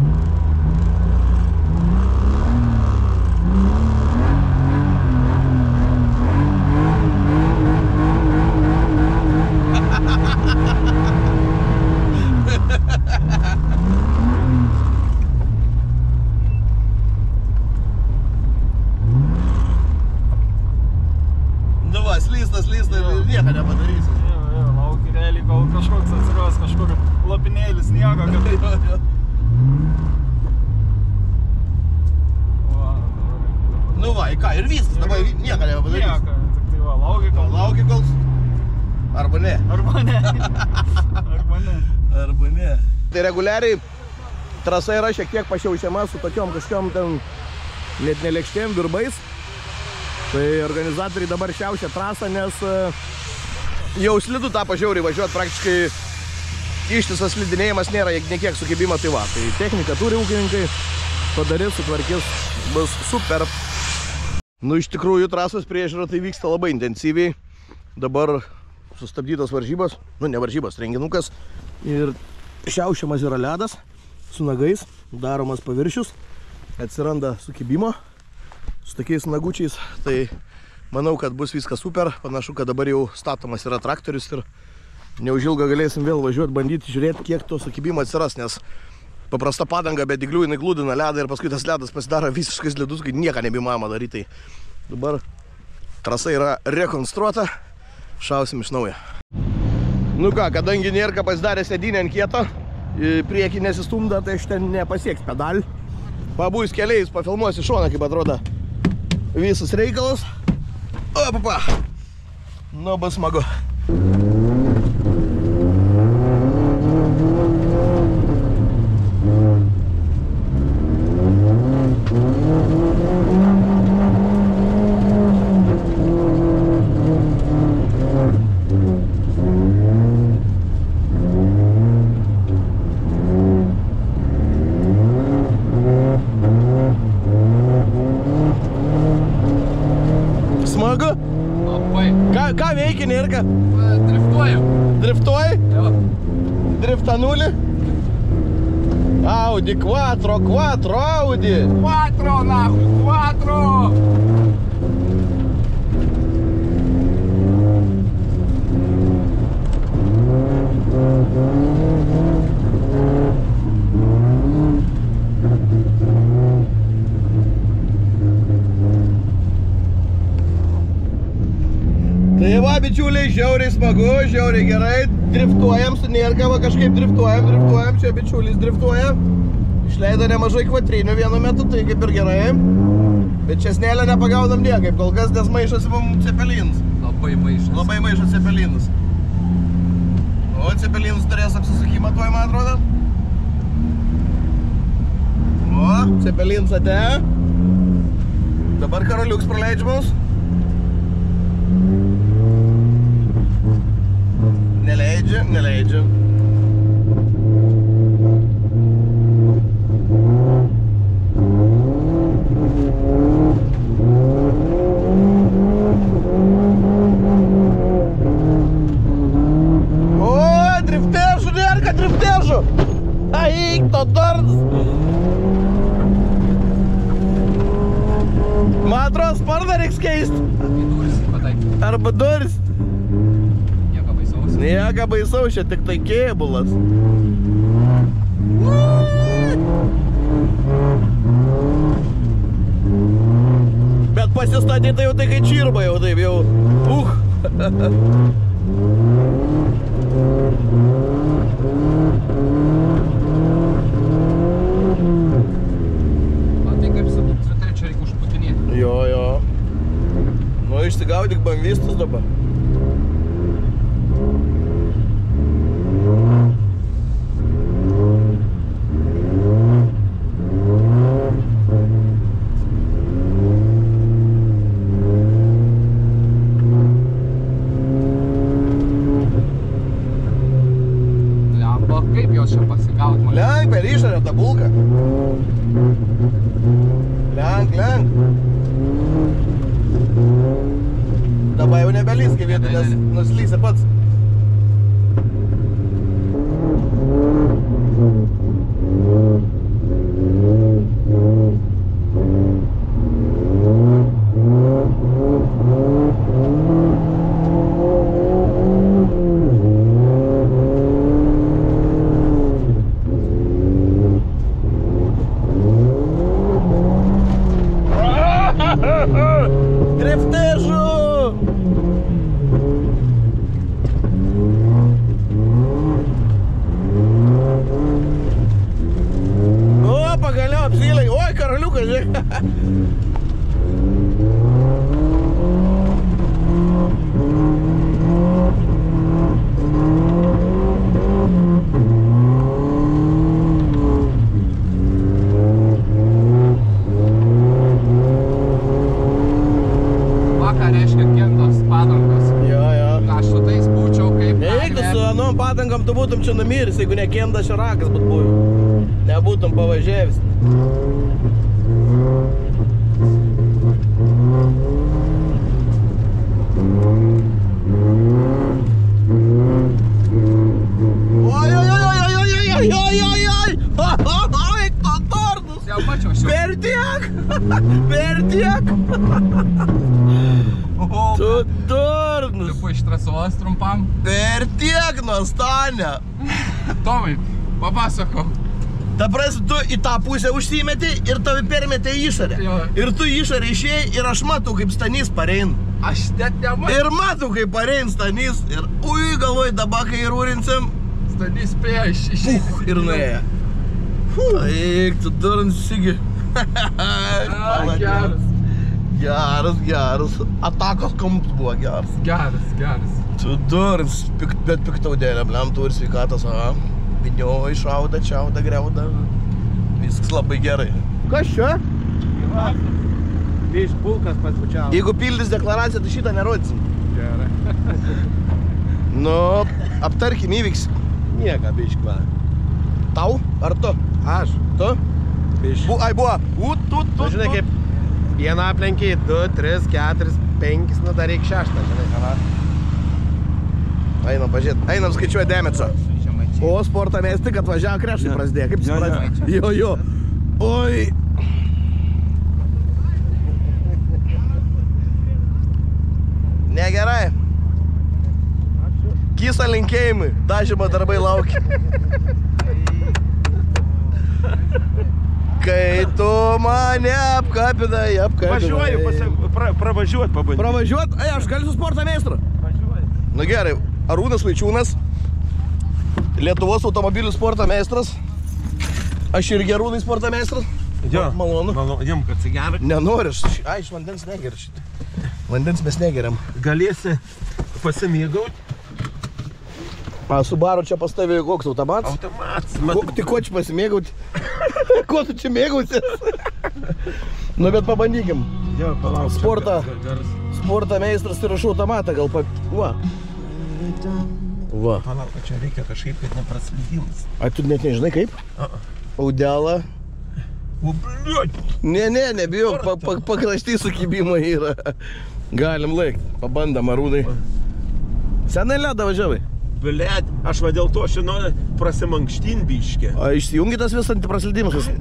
Nu va, slysta ir nieko nepadarysi. Jo, lauki realiai, kol kažkoks atsiras, kažkur lopinėlis sniego, kad tai... Nu va, ką, ir viskas, dabar nieko nepadarysi. Nieko, tik tai va, lauki kol... Arba ne. Arba ne. Tai reguliariai trasa yra šiek tiek pašiaušiama su tokiom kažkiom ten net nelėkštėm virbais. Tai organizatoriai dabar šiaušia trasą, nes jau slidu tapo žiauriai važiuoti, praktiškai ištisas slidinėjimas nėra nekiek sukibimo, tai va. Tai technika turi ūkininkai, padarys, sutvarkys, bus super. Nu, iš tikrųjų, trasos priežiūra tai vyksta labai intensyviai. Dabar sustabdytos varžybos, nu ne varžybos, renginukas ir šiaušiamas yra ledas. su nagais, daromas paviršius, atsiranda sukibimo su tokiais nagučiais, tai manau, kad bus viskas super, panašu, kad dabar jau statomas yra traktorius ir neužilgo galėsim vėl važiuoti, bandyti žiūrėti, kiek to sukibimo atsiras, nes paprasta padanga be dyglių, jinai glūdina ledą ir paskui tas ledas pasidaro visiškai slidus, kai nieko nebeįmanoma daryti. Tai dabar trasa yra rekonstruota, šausim iš naujo. Nu ką, kadangi nėra pasidarė sėdynę ant kieto, priekį nesistumda, tai aš ten nepasieks pedalį. Pabūs keliais, pafilmuosiu šoną, kaip atrodo visas reikalas. O, papa! Nu, bus smagu. Smagu? Labai. Ką veiki, Nirka? Driftuoju. Driftuoji? Jo. Drifta 0? Audi, quattro, Audi. Quattro, nahui, quattro. Tai va, bičiuliai, žiauriai smagu, žiauriai gerai, driftuojam su Nirka, va kažkaip driftuojam, čia bičiulis driftuoja. Išleido nemažai kvatrinių vienu metu, tai kaip ir gerai. Bet česnėlę nepagaunam niekaip, kol kas, nes maišosi mums cepelinus. Labai maišas. Labai maišo cepelinus. O cepelinus turės apsisukimą tuoj, man atrodo. O, cepelinus atėjo. Dabar karaliuks praleidžiamus. Neleidžia. O, drifteržu, Nirka, drifteržu! Eik, to darnas! Man atrodo, sparną reiks keisti. Arba duris. Nieko baisaus, čia tik tai kėbulas. Bet pasistatyti tai jau tai kai čirba jau taip jau. Man tai kaip su trečia reikia užputinėti. Jo. Nu, išsigaudyk bamvistus dabar. Kaip jos čia pasigaut man? Lenk per išorę tą bulką. Lenk. Dabar jau nebelys, kai vietoj, nes nuslysi pats. Drifteržu! O, pagaliau apsilai. Oi, karaliukas, žiūrėk. Ką reiškia kendos padangos? Jo. Aš su tais būčiau kaip... Neik, tu su anom padangom tu būtum čia numiris, jeigu ne kendas širakas būt buvę. Nebūtum pavažiavęs. Oi! Per tiek. Tu durnas. Tipo iš trasos trumpam. Per tiek nuo Stanė. Tomai, papasakok. Ta prasme, tu į tą pusę užsimeti ir tavi permetė į išorę. Jo. Ir tu į išorę išėjai ir aš matau, kaip Stanys parein. Aš net nematau. Ir matau, kaip parein Stanys. Ir galvoju, dabar kai rūrinsim. Stanys spėjo išeiti. Ir nuėjo. Eik, tu durnas sigi. Geras. Geras. Atakos kamps buvo geras. Geras. Tu durnas, bet piktaudėlė, blem, tu ir sveikatas, aha. Vinioji, šauda, čiauda, greuda. Viskas labai gerai. Kas čia? Biš pulkas paspučiavo. Jeigu pildys deklaraciją, tai šitą nerodysim. Gerai. Nu, aptarkim įvyks. Nieka, biškva. Tau? Ar tu? Aš. Tu? Biš. Ai, buvo. Tu. Žinai, kaip vieną aplenkiai, 2, 3, 4, 5, nu dar reik 6, žinai. Einam pažiūrėt. Einam skaičiuoja demetsą. O sportą mes tik atvažiavo krešai prasidėjo. Kaip prasidėjo? Jo. Oi. Negerai. Kysa linkėjimai. Dažymo darbai laukia. Kai tu mane apkabinai. Važiuoju, pravažiuot pabandyti. Pravažiuot? Ai, aš galiu su sporto meistru. Na gerai. Arūnas Vaičiūnas. Lietuvos automobilių sporto meistras. Aš irgi Arūnai sporto meistras. Jo. Malonu. Jum, kad atsigerai. Nenoriu. Ai, iš vandens negeriu šitą. Vandens mes negeriam. Galėsi pasimėgauti. Su baru čia pas tavį koks automatas? Automatas. Tai ko čia pasimėgauti? Ko tu čia mėgausies? Nu, bet pabandykim. Jo, palauk. Sporto meistras ir aš automatą gal Va. Palauk, čia reikia kažkaip, kad nepraslydimas. Ai, tu net nežinai kaip? Audelą. O, bliuot. Ne, nebijok, pakrašty sukibimai yra. Galim laikti, pabandam Arūnai. Senai ledą važiavai? Bliuot, aš va dėl to noriu prasimankštin biškį. A, išsijungi tas vis antipraslydimas?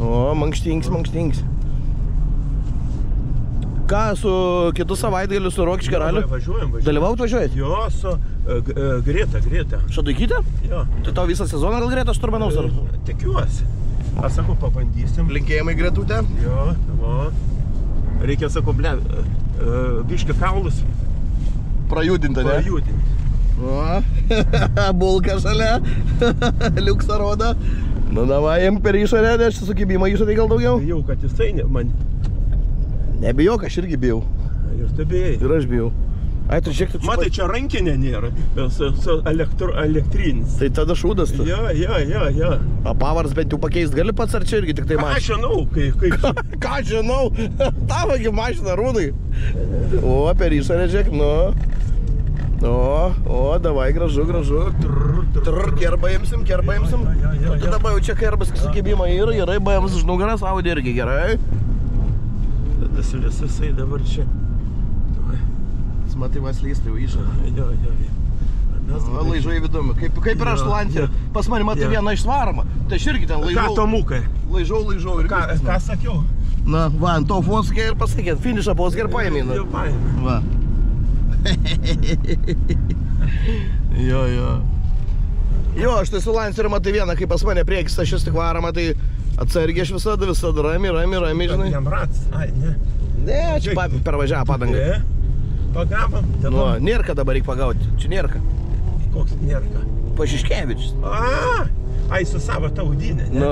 O, mankštinks. Ką su kitu savaitgaliu su Rokiškio Karaliu? Važiuojam. Dalyvaut važiuojat? Jo, su Greta. Šaduikytė? Jo. Tai tau visą sezoną gal Greta šturmanaus ar? Tikiuosi. Aš sakau, pabandysim. Linkėjimai Gretutė? Jo, o. Reikia, sakau, biškį kaulus. Prajudinta, ne? Prajudinti. O, bulka šalia. Liuksą rodo. Nu, davai, jam per išorę, nes sukibimą išorę gal daugiau? Bijau, kad jisai man... Nebijok, aš irgi bijau. Ir tu bijai. Ir aš bijau. Ai, tu žiūrėk, tu čia... Matai, čia rankinė nėra, su elektrinis. Tai tada šūdas tu. Jo. O pavars bent jau pakeist gali pats, ar čia irgi tik tai mašina? Ką žinau, kaip... Ką žinau? Tavagi mašina, Rūnai. O, per išorę žiūrėk, nu. O, davai, gražu. Kerbą imsim. Tada dabar jau čia kerbas sukibimą yra, gerai, baims už nugaras, Audi irgi gerai. Tas visai dabar čia. Matai, vas lysta jau išorę. Jo. Laižai vidumi. Kaip ir aš Lancia. Pas mane matai vieną išvaromą. Tai aš irgi ten laižau. Ką Tomukai? Laižau ir ką sakiau? Na, va, ant to foskė ir pasakėt. Finišą foskė ir paėmė. Jau paėmė. Va. Jo. Jo, aš tai su Lanceriu matai vieną, kai pas mane priekis aš tik varomą, tai atsargiai aš visada rami, žinai. Jam rats, ai, ne. Ne, čia pervažiavo padangą. Ne, pagavom. Nu, Nėrka dabar reikia pagauti. Čia Nėrka. Koks Nėrka? Pašiškevičius. Ai, su savo taudinė, ne? Nu,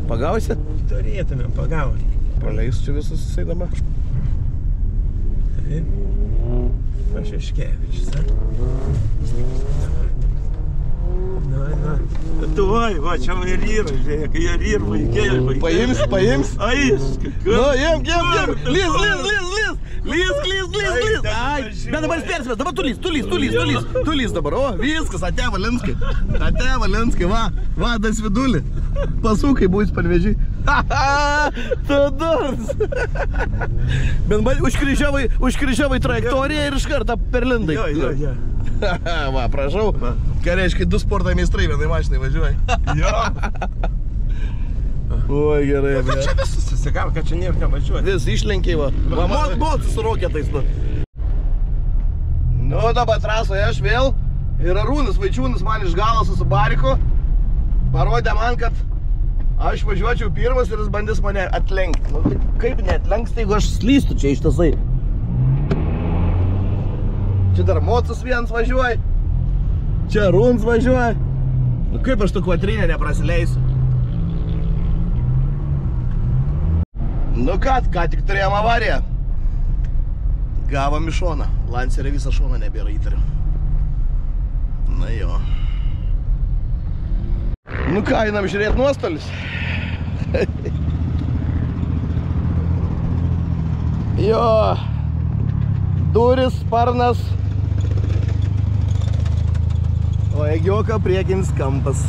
pagausi? Turėtumėm pagauti. Praleis čia visas jisai dabar. Taip. Pašiškevičius, Na. Tuoj, va, čia ir yra, žiūrėk, ir vaikėliai. Paims? Ais, Nu, jiem. Lys. Ai, bet dabar spėrsime, dabar tu lys dabar. O, viskas, ate Valinskai, va, das vidulį. Pasukai bus parvežiai. Tu durs. Bet užkryžiavai trajektoriją ir iš karto perlindai. Jo. Va, prašau. Ką reiškia, 2 sporto meistrai vienai mašinai važiuoja. Jo. Oi, gerai. Bet čia visus Pasikau, kad čia nėra ką važiuoti. Vis išlenkiai va. Buvo susirokė tais, nu. Nu, dabar trasoje aš vėl. Ir Arūnas Vaičiūnas man iš galo susibariko. Parodė man, kad aš važiuočiau pirmas ir jis bandys mane atlenkti. Nu, tai kaip neatlenks, tai jeigu aš slystu čia ištisai. Čia dar Mocus vienas važiuoja. Čia Arūnas važiuoja. Nu, kaip aš tu kvatrinę neprasileisiu. Nu ką tik turėjom avariją. Gavom į šoną. Lancerį visą šoną nebėra įtariu. Na jo. Nu ką, einam žiūrėti nuostolius. Jo. Duris, sparnas. O egioka priekinis kampas.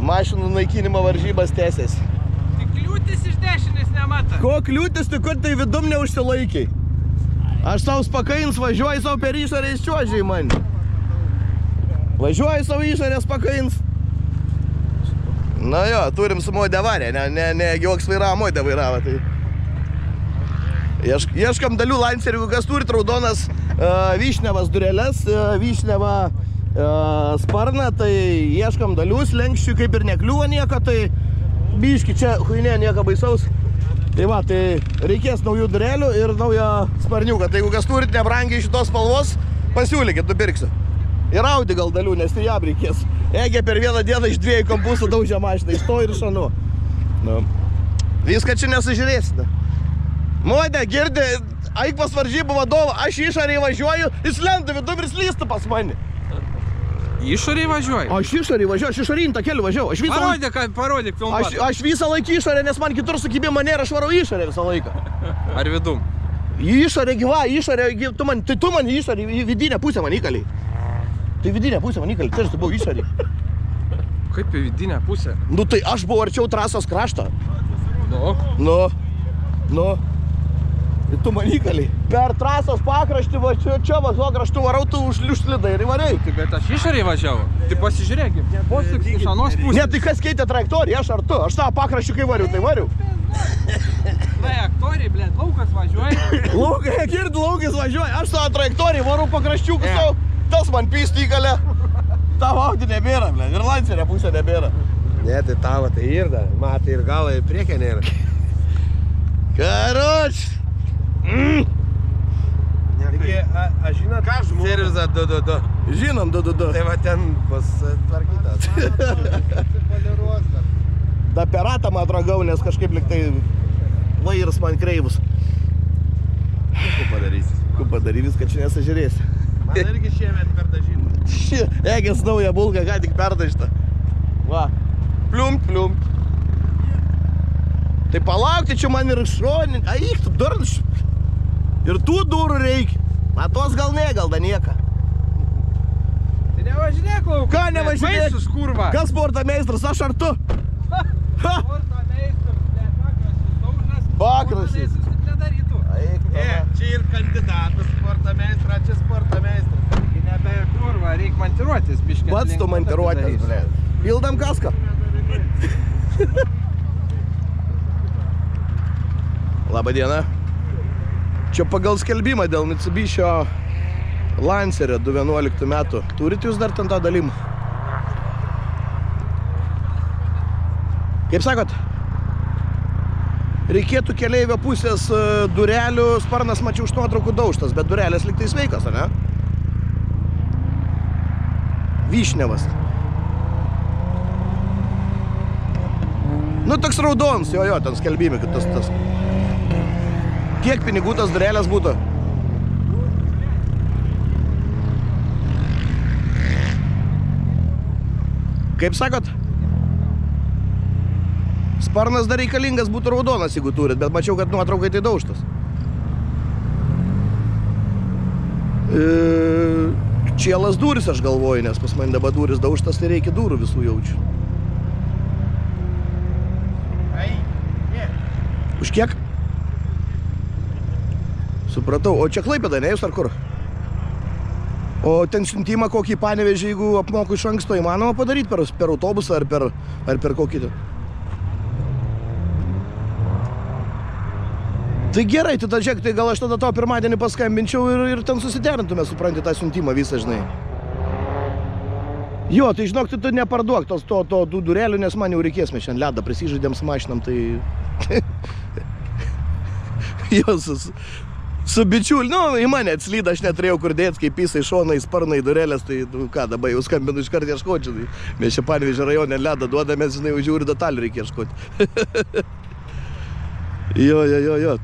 Mašinų naikinimo varžybas tęsiasi. Tik kliūtis iš dešinės nemata. Ko kliūtis, tai kur tai vidum neužsilaikiai? Aš savo spakains važiuoju savo per išorės čiuožiai man. Važiuoju savo išorės spakains. Na jo, turim su Moidė avariją, ne Gioks vairavo, Moidė vairavo. Tai. Ieškam dalių Lancerių, kas turit raudonas vyšnevas dureles, vyšnevą sparną, tai ieškam dalių, slenkščių kaip ir nekliūva nieko, tai biški čia huinė nieko baisaus. Tai va, tai reikės naujų durelių ir naujo sparniuką. Tai jeigu kas turit nebrangiai šitos spalvos, pasiūlykit, nupirksiu. Ir Audi gal dalių, nes tai jam reikės. Egė per vieną dieną iš 2 kampų sudaužė mašiną, iš to ir iš anu. Nu. Viską čia nesužiūrėsite. Moidė, girdi, eik pas varžybų vadovą, aš išorėj važiuoju, jis lenda vidum ir slysta pas mane. Išorėj važiuoji? Aš išorėj važiuoju, aš išorėj tą kelių važiuoju. Parodyk filmuotą. Aš visą laiką išorę, nes man kitur sukibimo nėra, aš varau išorę visą laiką. Ar vidum? Išorė gyva, išorė, tu man išorė, vidinę pusę man įkaliai. Tai vidinę pusę man įkaliai, tai aš tai buvau išorė. Kaip į vidinę pusę? Nu tai aš buvau arčiau trasos krašto. Nu. Ir tu man įkaliai. Per trasos pakraštį, va čia va, tuo kraštu varau, tu užliušlidai ir įvarei. Tai bet aš išorėj važiavau. Tai pasižiūrėkim, posuk iš anos pusės. Ne, tai kas keitė trajektoriją, aš ar tu? Aš savo pakraštį kai variu, tai variu. Trajektoriją, blėt, laukas važiuoja. Girdi, laukas važiuoja. Aš savo trajektoriją varau pakraščiukus savo. Tas man pysti įkalė. Tavo Audi nebėra, blėt, ir Lancerio pusė nebėra. Ne, tai tavo tai irda, matai ir galą į priekį nėra. Karoč! Taigi, aš žinot, ką žmogus? Servizą 222. Žinom 222. Tai va ten bus tvarkytas. Da per ratą man atragau, nes kažkaip liktai vairas man kreivus. Ko padarysis? Ko padarysis, kad čia nesažiūrėsi. Man irgi šiemet perdažyta. Egės nauja bulka, ką tik perdažyta. Va, pliumpt. Tai palaukti, čia man ir šonin. Aik, tu dar... Ir tų durų reikia. Matos gal ne, gal da nieka. Tai nevažinėk laukas. Ką nevažinėk? Baisus kurva. Kas sporto meistras, aš ar tu? Sporto meistras, pakraštis. Pakraštis. Nedarytų. Čia ir kandidatas sporto meistras, čia sporto meistras. Nebe kurva, reik mantiruotis biškė. Pats tu mantiruotis, ble. Pildam kaską. Labą dieną. Čia pagal skelbimą dėl Mitsubishio Lancerio 2011 metų. Turit jūs dar ten tą dalimą? Kaip sakot? Reikėtų keleivio pusės durelių, sparnas mačiau iš nuotraukų daužtas, bet durelės liktai sveikas, ar ne? Vyšnevas. Nu, toks raudons, jo, ten skelbimi, kad tas. Kiek pinigų tas durelės būtų? Kaip sakot? Sparnas dar reikalingas būtų raudonas, jeigu turit, bet mačiau, kad nuotraukai tai daužtas. Čielas duris aš galvoju, nes pas man dabar duris daužtas, tai reikia durų visų jaučiu. Už kiek? Supratau, o čia Klaipėda, ne jūs ar kur? O ten siuntimą kokį Panevėžį, jeigu apmoku iš anksto, įmanoma padaryti per autobusą ar per kokį? Tai gerai, tai tada žiūrėk, tai gal aš tada tau pirmadienį paskambinčiau ir ten susiderintume, supranti, tą siuntimą visą, žinai. Jo, tai žinok, tu neparduok tų durelių, nes man jau reikės, mes šiandien ledą prisižaidėm su mašinam, tai... Jo, su bičiuliu, nu, į mane atslyda, aš neturėjau kur dėti, kaip pisai šonai, sparnai, durelės, tai ką, dabar jau skambinu iš karto ieškoti, žinai. Mes čia Panevėžio rajone ledą duodamės, žinai, jau žiūri detalių reikia ieškoti. Jo.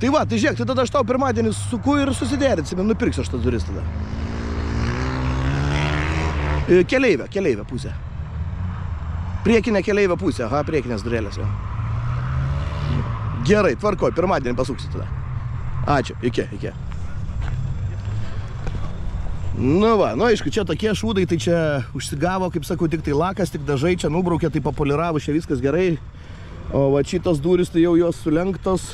Tai va, tai žiūrėk, tai tada aš tau pirmadienį suku ir susiderinsime, nupirksiu aš tas duris tada. Keleivę pusę. Priekinę keleivę pusę, aha, priekinės durelės, va. Gerai, tvarkoj, pirmadienį pasuksiu tada. Ačiū, iki. Nu va, nu aišku, čia tokie šūdai, tai čia užsigavo, kaip sakau, tik tai lakas, tik dažai, čia nubraukė, tai papoliravo, čia viskas gerai. O va šitos durys, tai jau jos sulenktos.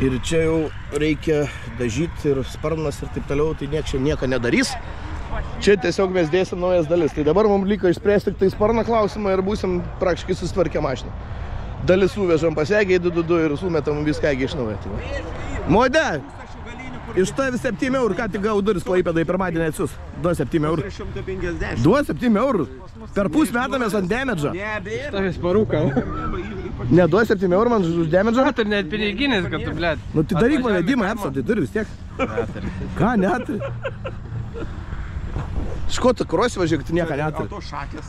Ir čia jau reikia dažyti ir sparnas ir taip toliau, tai čia nieko nedarys. Čia tiesiog mes dėsim naujas dalis. Tai dabar mums liko išspręsti tik tai sparną klausimą ir būsim praktiškai susitvarkę mašiną. Dalis suvežam pasiegiai 2 ir sumetam viską iš naujo. Mode! Iš tavi 7 eurų, ką tik gau duris Klaipėdai pirmadienį atsius. 2,7 eurų. 2,7 eurų? Per pus metą mes ant damedžą. Iš tavis parūkau. Ne, 2,7 eurų man už damedžą? Tu net piniginės, kad tu, blėt. Nu tai daryk pavedimą, apsa, tai turi vis tiek. Ką, neturi? Škotų krosį važiuok, tu nieko neturi.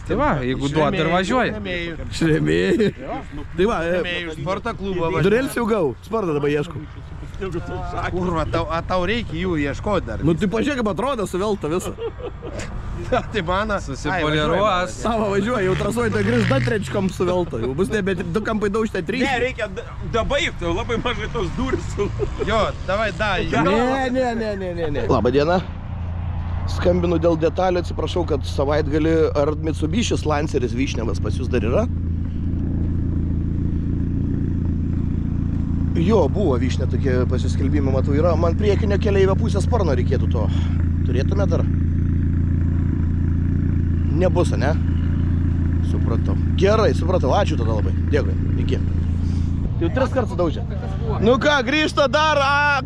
Tai va, jeigu duot ir važiuoji. Šremėjai. Tai va, Sporto klubo važiuoju. durėlis jau gau, sportą dabar ieškau. Kurva, tau reikia jų ieškoti dar. Nu tai pažiūrėk, kaip atrodo suvelta visą. Tai mano. Susipoliruos. Savo važiuoja, jau trasuoji, tai grįž dar trečiukam suvelta. Jau bus nebe 2 kampai daužta 3. Ne, reikia dabaigti, labai mažai tos durys. Jo, davai, Ne. Labą dieną. Skambinu dėl detalių, atsiprašau, kad savaitgalį ar Mitsubishi Lanceris Vyšnevas pas jūs dar yra? Jo, buvo Vyšnė tokie pasiskelbimai, matau, yra. Man priekinio keleivio pusę sparno reikėtų to. Turėtume dar? Nebus, ne? Supratau. Gerai, supratau. Ačiū tada labai. Dėkui. Iki. Jau 3 kartus daužė. Nu ką, grįžta dar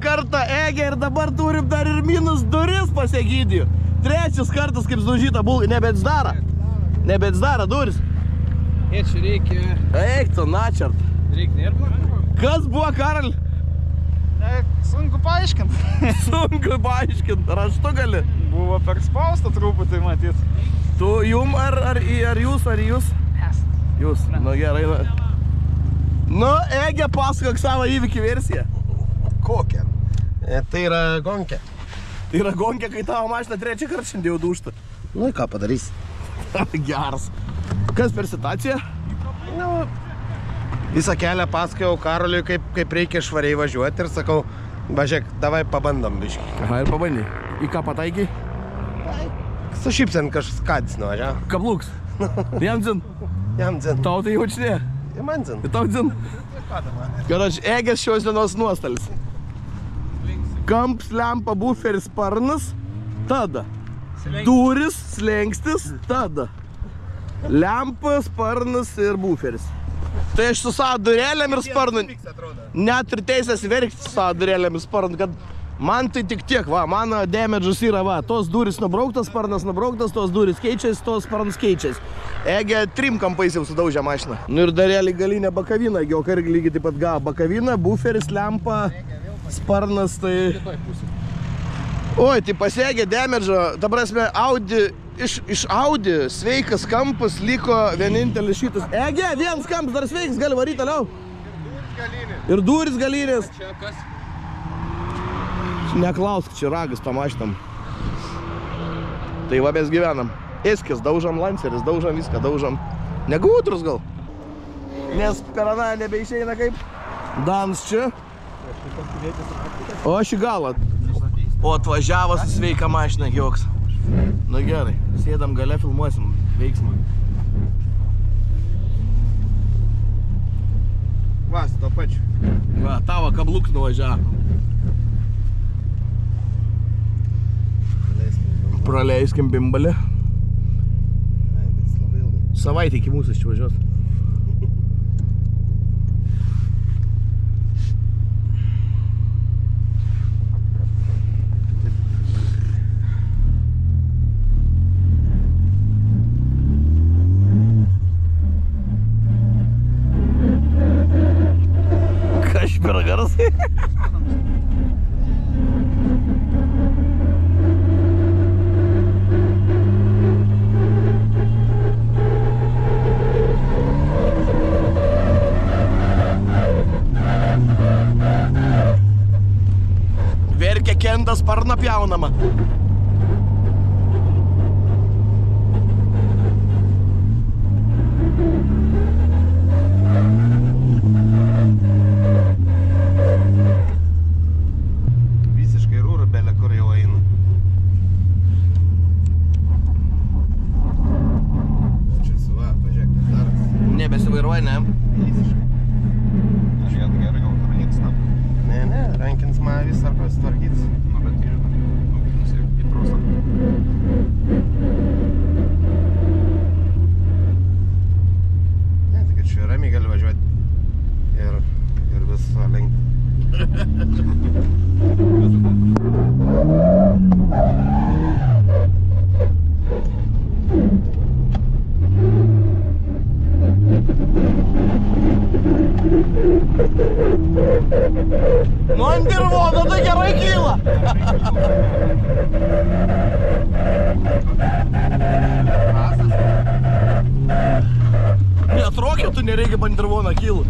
kartą Egė ir dabar turim dar ir minus duris pasiegydį. 3 kartas kaip sudaužyta bulga. Nebetsdara duris. Ir čia reikia... Eik, tu načert. Reikia nerblą. Kas buvo, Karol? Sunku paaiškinti. Sunku paaiškinti. Raštu gali? Buvo per spaustą truputį matyt. Tu jum ar jūs? Jūs. Nu gerai. Nu, Egė, pasakok savo įvykį versiją. Kokią? Tai yra gonkė. Tai yra gonkė, kai tavo mašina 3 kartą šiandien jau dūžta. Nu, ką padarysi? Geras. Kas per situaciją? Nu, visą kelią pasakojau Karoliui, kaip reikia švariai važiuoti ir sakau, važiuok, davai pabandom biškį. Aha, ir pabandai. Į ką pataikai? Su šypsen kažkas kadis nuvažiavo. Kablūks. Jam dzin. Jam dzin. Tau tai jaučinė. Ir man dzin. Ir tau dzin. Karoč, Egės šios dienos nuostolis. Kamps, lempa, buferis, sparnas. Tada. Duris, slengstis. Tada. Lempa, sparnas ir buferis. Tai aš su savo durelėm ir sparnu. Net ir teisės verkti su savo durelėm ir sparnu, kad man tai tik tiek, va, mano damedžas yra, va, tos duris nubrauktas, sparnas nubrauktas, tos duris keičiasi, tos sparnas keičiasi. Egė 3 kampais jau sudaužė mašiną. Nu ir dar realiai galinę bakaviną, Gioka irgi lygiai taip pat gavo bakaviną, buferis, lempa, sparnas, tai... Oi, tai pasiegė damedžą, ta prasme, Audi, iš Audi sveikas kampas liko vienintelis šitas. Egė, vienas kampas dar sveikas, gali varyti toliau. Ir duris galinės. Neklausk, čia ragas tam mašinom. Tai va mes gyvenam. Eskis, daužam Lanceris, daužam viską, daužam. Negūtrus gal. Nes per aną nebeišeina kaip. Dans čia. O aš į galą. O atvažiavo su sveika mašina, joks. Nu gerai, sėdam gale, filmuosim veiksmą. Va, su to pačiu. Va, tavo kabluk nuvažiavo. Praleiskim bimbalį. Savaitę iki mūsų čia važiuos. Verkia Kenda sparną pjaunama. Visiškai rūra belė, kur jau eina. Čia suva, pažiūrėk, dar. Nebesivairuoja, ne? Visiškai. Aš gerai gal rankins tam. Ne, rankins man vis ar pasitvarkytis. Nu, bet tai žinai, įprasta. Ne, tai kad čia ramiai gali važiuoti ir visą lenkti. Nu ant dirvono tai gerai kyla. Netrokė, tu nereikia ant dirvono kyla.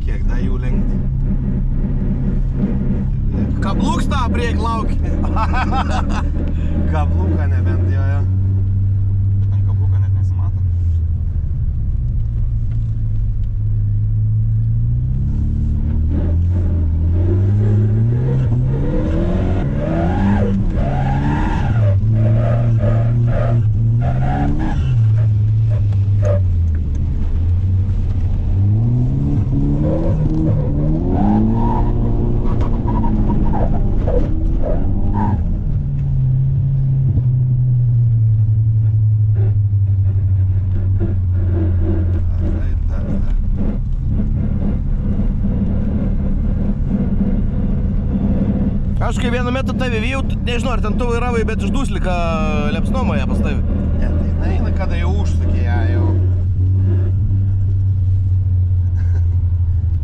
Kiek da jų lenkti? Kablūks tą priek laukia. Kablūką nebent, jo. Bet ant kablūką net nesimato. Aš kai vienu metu tave vėjau, nežinau, ar ten tu vairavai, bet iš dusliką liepsnomoje pas tave. Ne, tai eina, kada jau užsakė ją jau.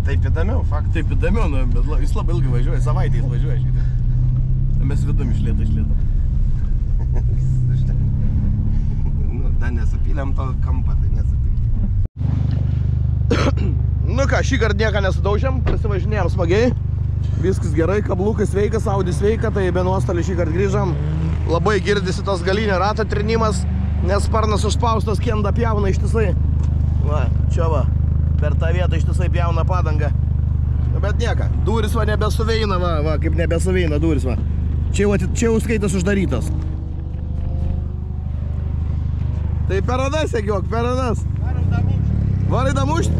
Taip įdomiau, fakt. Taip įdomiau, nu, bet jis labai ilgai važiuoja, savaitės važiuoja šitą. Mes vidum iš lėto. Nu, dar nesupylėm to kampą, tai nesupylėm. Nu ką, šį kartą nieką nesudaužėm, prisivažinėjom smagiai. Viskas gerai, kablukas sveikas, Audi sveika, tai be nuostolių šį kartą grįžom. Labai girdisi tos galinio rato trinimas, nes sparnas užspaustas, Kenda pjauna ištisai. Va, čia va, per tą vietą ištisai pjauna padangą. Bet nieka, duris va nebesuveina, va, kaip nebesuveina duris va. Čia jau skaitas uždarytas. Tai per anas, sekiok, per anas. Varai damušt?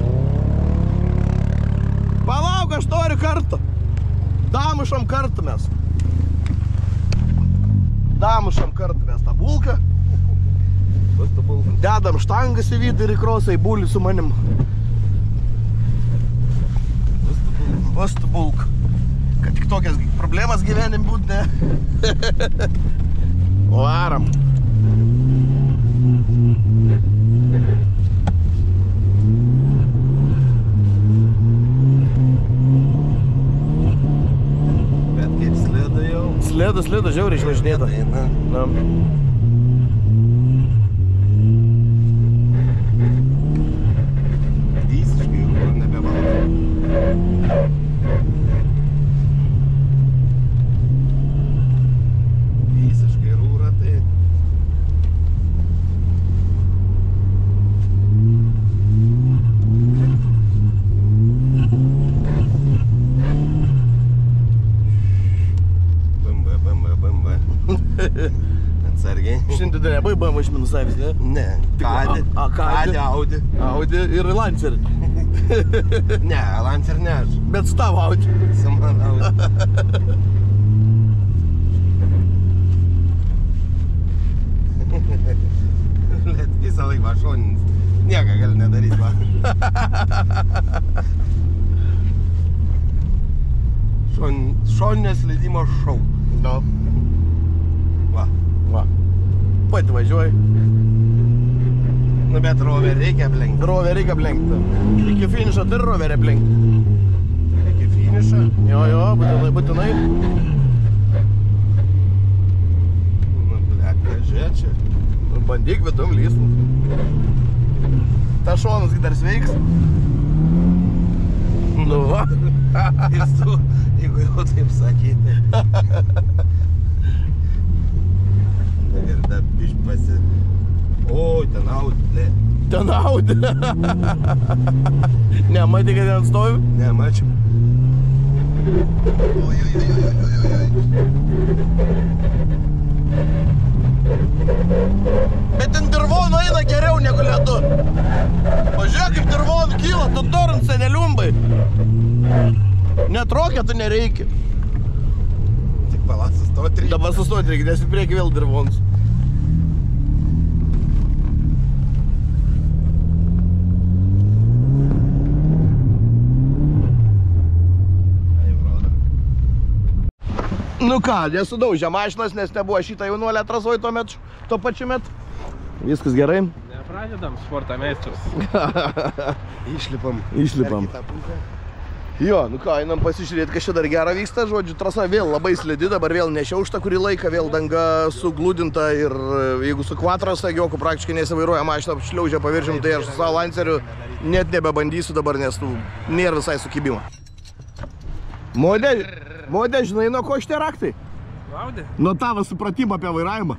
Palauk, aš noriu kartu. Damušam kartu mes. Damušam kartu mes tą bulką. Dedam štangas į vidų ir į krosą, į bulį su manim. Vastu bulk. Kad tik tokias problemas gyvenim būt, ne? Varam. Slėda žiauriai išvažinėta. Na. Visiškai rūra nebevaldo. Visiškai rūra, tai... Atsargiai. Šiandien dar nebai BMW išminusavęs, ne? Ne. Kadė, Audi. Audi ir Lancer. Ne, Lancer ne aš. Bet su tavo Audi. Su man Audi. Let visą laiką va šoninis. Nieko gali nedaryti, va. šoninės leidimo šou. No. Va. Va. Pati važiuoji. Nu, bet roverį reikia aplenkti. Roverį reikia aplenkti. Iki finišo tai roverį aplenkti. Iki finišo. Jo, būtinai. Nu, blek, žiūrėk čia. Bandyk vidum lystų. Ta šonas dar sveiks. Nu va. Jeigu jau taip sakyti. Ir dar bišk pasi... O, ten audė. Ten audė. Ne, matė, kad ten stovi? Ne, mačiau. Oi. Bet ten dirvonų eina geriau negu ledu. Pažiūrėk, kaip dirvonų kyla, tu turint seneliumbai. Net roketų nereikia. Tik palat sustoti reikia. Dabar sustoti reikia, nes į priekį vėl dirvonus. Nu ką, nesudaužė mašinas, nes nebuvo šitą jaunuolę trasoj tuo pačiu metu. Viskas gerai. Nepradedam sporto meistrus. Išlipam. Jo, nu ką, einam pasižiūrėti, kas čia dar gera vyksta. Žodžiu, trasa vėl labai slidi, dabar vėl nešiaušta kurį laiką, vėl danga sugludinta ir jeigu su kvatrasa, joku praktiškai nesivairuoja mašina, šliaužia paviršium, tai aš su savo lanceriu net nebebandysiu dabar, nes nėra visai sukibimo. Modė, žinai, nuo ko šitie raktai? Audi? Nuo tavo supratimo apie vairavimą.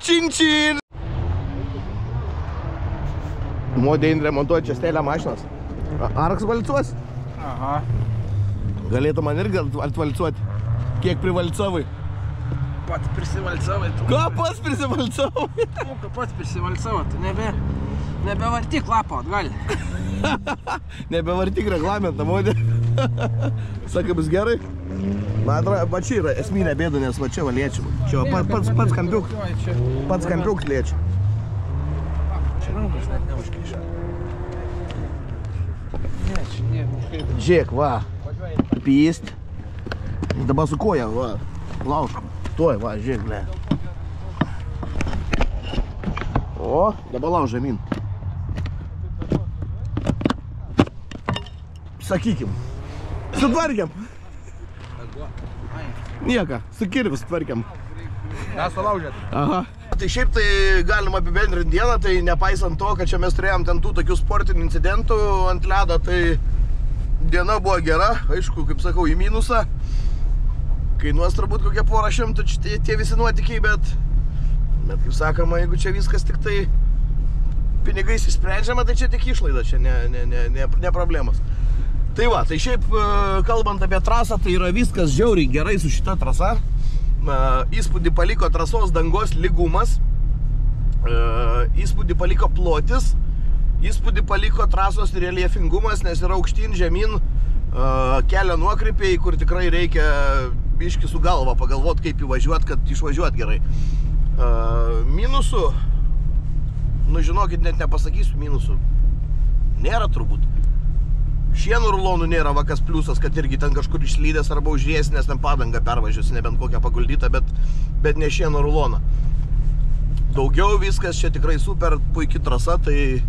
Čin. Modė remontuoja čia stelę mašinas. Arks valcuos? Aha. Galėtų man irgi atvalcuoti. Kiek privalcovai? Pats prisivalcavai tu. Ką pats prisivalcovai? Ką pats prisivalcavai, tu nebevartyk lapo atgal. Nebevartyk reglamentą, modė. Sakai, bus gerai? Man atrodo, va čia yra esminė bėda, nes va čia va liečia. Čia pats kampiuk. Pats kampiuk liečia. Čia rankos net neužkiša. Ne, čia neužkiša. Žiūrėk, va. Pyst. Dabar su koja, va. Laužom. Tuoj, va, žiūrėk, ble. O, dabar lauž žemyn. Sakykim. Sutvarkiam. Nieka, su kirviu sutvarkiam. Mes sulaužėt. Aha. Tai šiaip tai galima apibendrinti dieną, tai nepaisant to, kad čia mes turėjom ten tų tokių sportinių incidentų ant ledo, tai diena buvo gera, aišku, kaip sakau, į minusą. Kainuos turbūt kokie porą šimtų tie visi nuotykiai, bet kaip sakoma, jeigu čia viskas tik tai pinigais įsprendžiama, tai čia tik išlaida, čia ne problemos. Tai va, tai šiaip kalbant apie trasą, tai yra viskas žiauriai gerai su šita trasa. Įspūdį paliko trasos dangos lygumas, įspūdį paliko plotis, įspūdį paliko trasos reliefingumas, nes yra aukštyn, žemyn, kelio nuokrypiai, kur tikrai reikia biški su galva pagalvoti, kaip įvažiuoti, kad išvažiuoti gerai. Minusų, nu žinokit, net nepasakysiu minusų, nėra turbūt. Šienų rulonų nėra, vakas pliusas, kad irgi ten kažkur išlydęs arba užriesi, nes ten padanga pervažiuosi, nebent kokią paguldytą, bet ne šienų ruloną. Daugiau viskas čia tikrai super, puikiai trasa, tai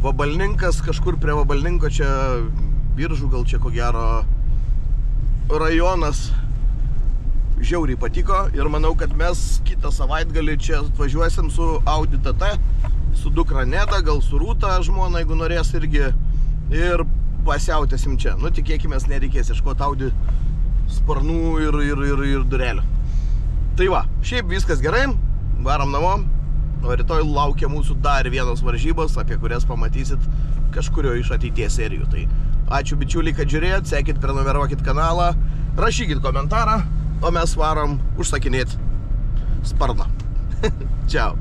Vabalninkas, kažkur prie Vabalninko čia Biržų, gal čia ko gero rajonas žiauriai patiko ir manau, kad mes kitą savaitgalį čia atvažiuosim su Audi TT, su dukra Neda, gal su Rūta žmona, jeigu norės irgi. Ir pasiautėsim čia. Nu, tikėkimės, nereikės ieškoti Audi sparnų ir durelių. Tai va, šiaip viskas gerai, varom namo, o rytoj laukia mūsų dar vienos varžybos, apie kurias pamatysit kažkurio iš ateities serijų. Tai ačiū bičiuliai, kad žiūrėjot, sekit, prenumeruokit kanalą, rašykit komentarą, o mes varom užsakinėti sparną. Čiau.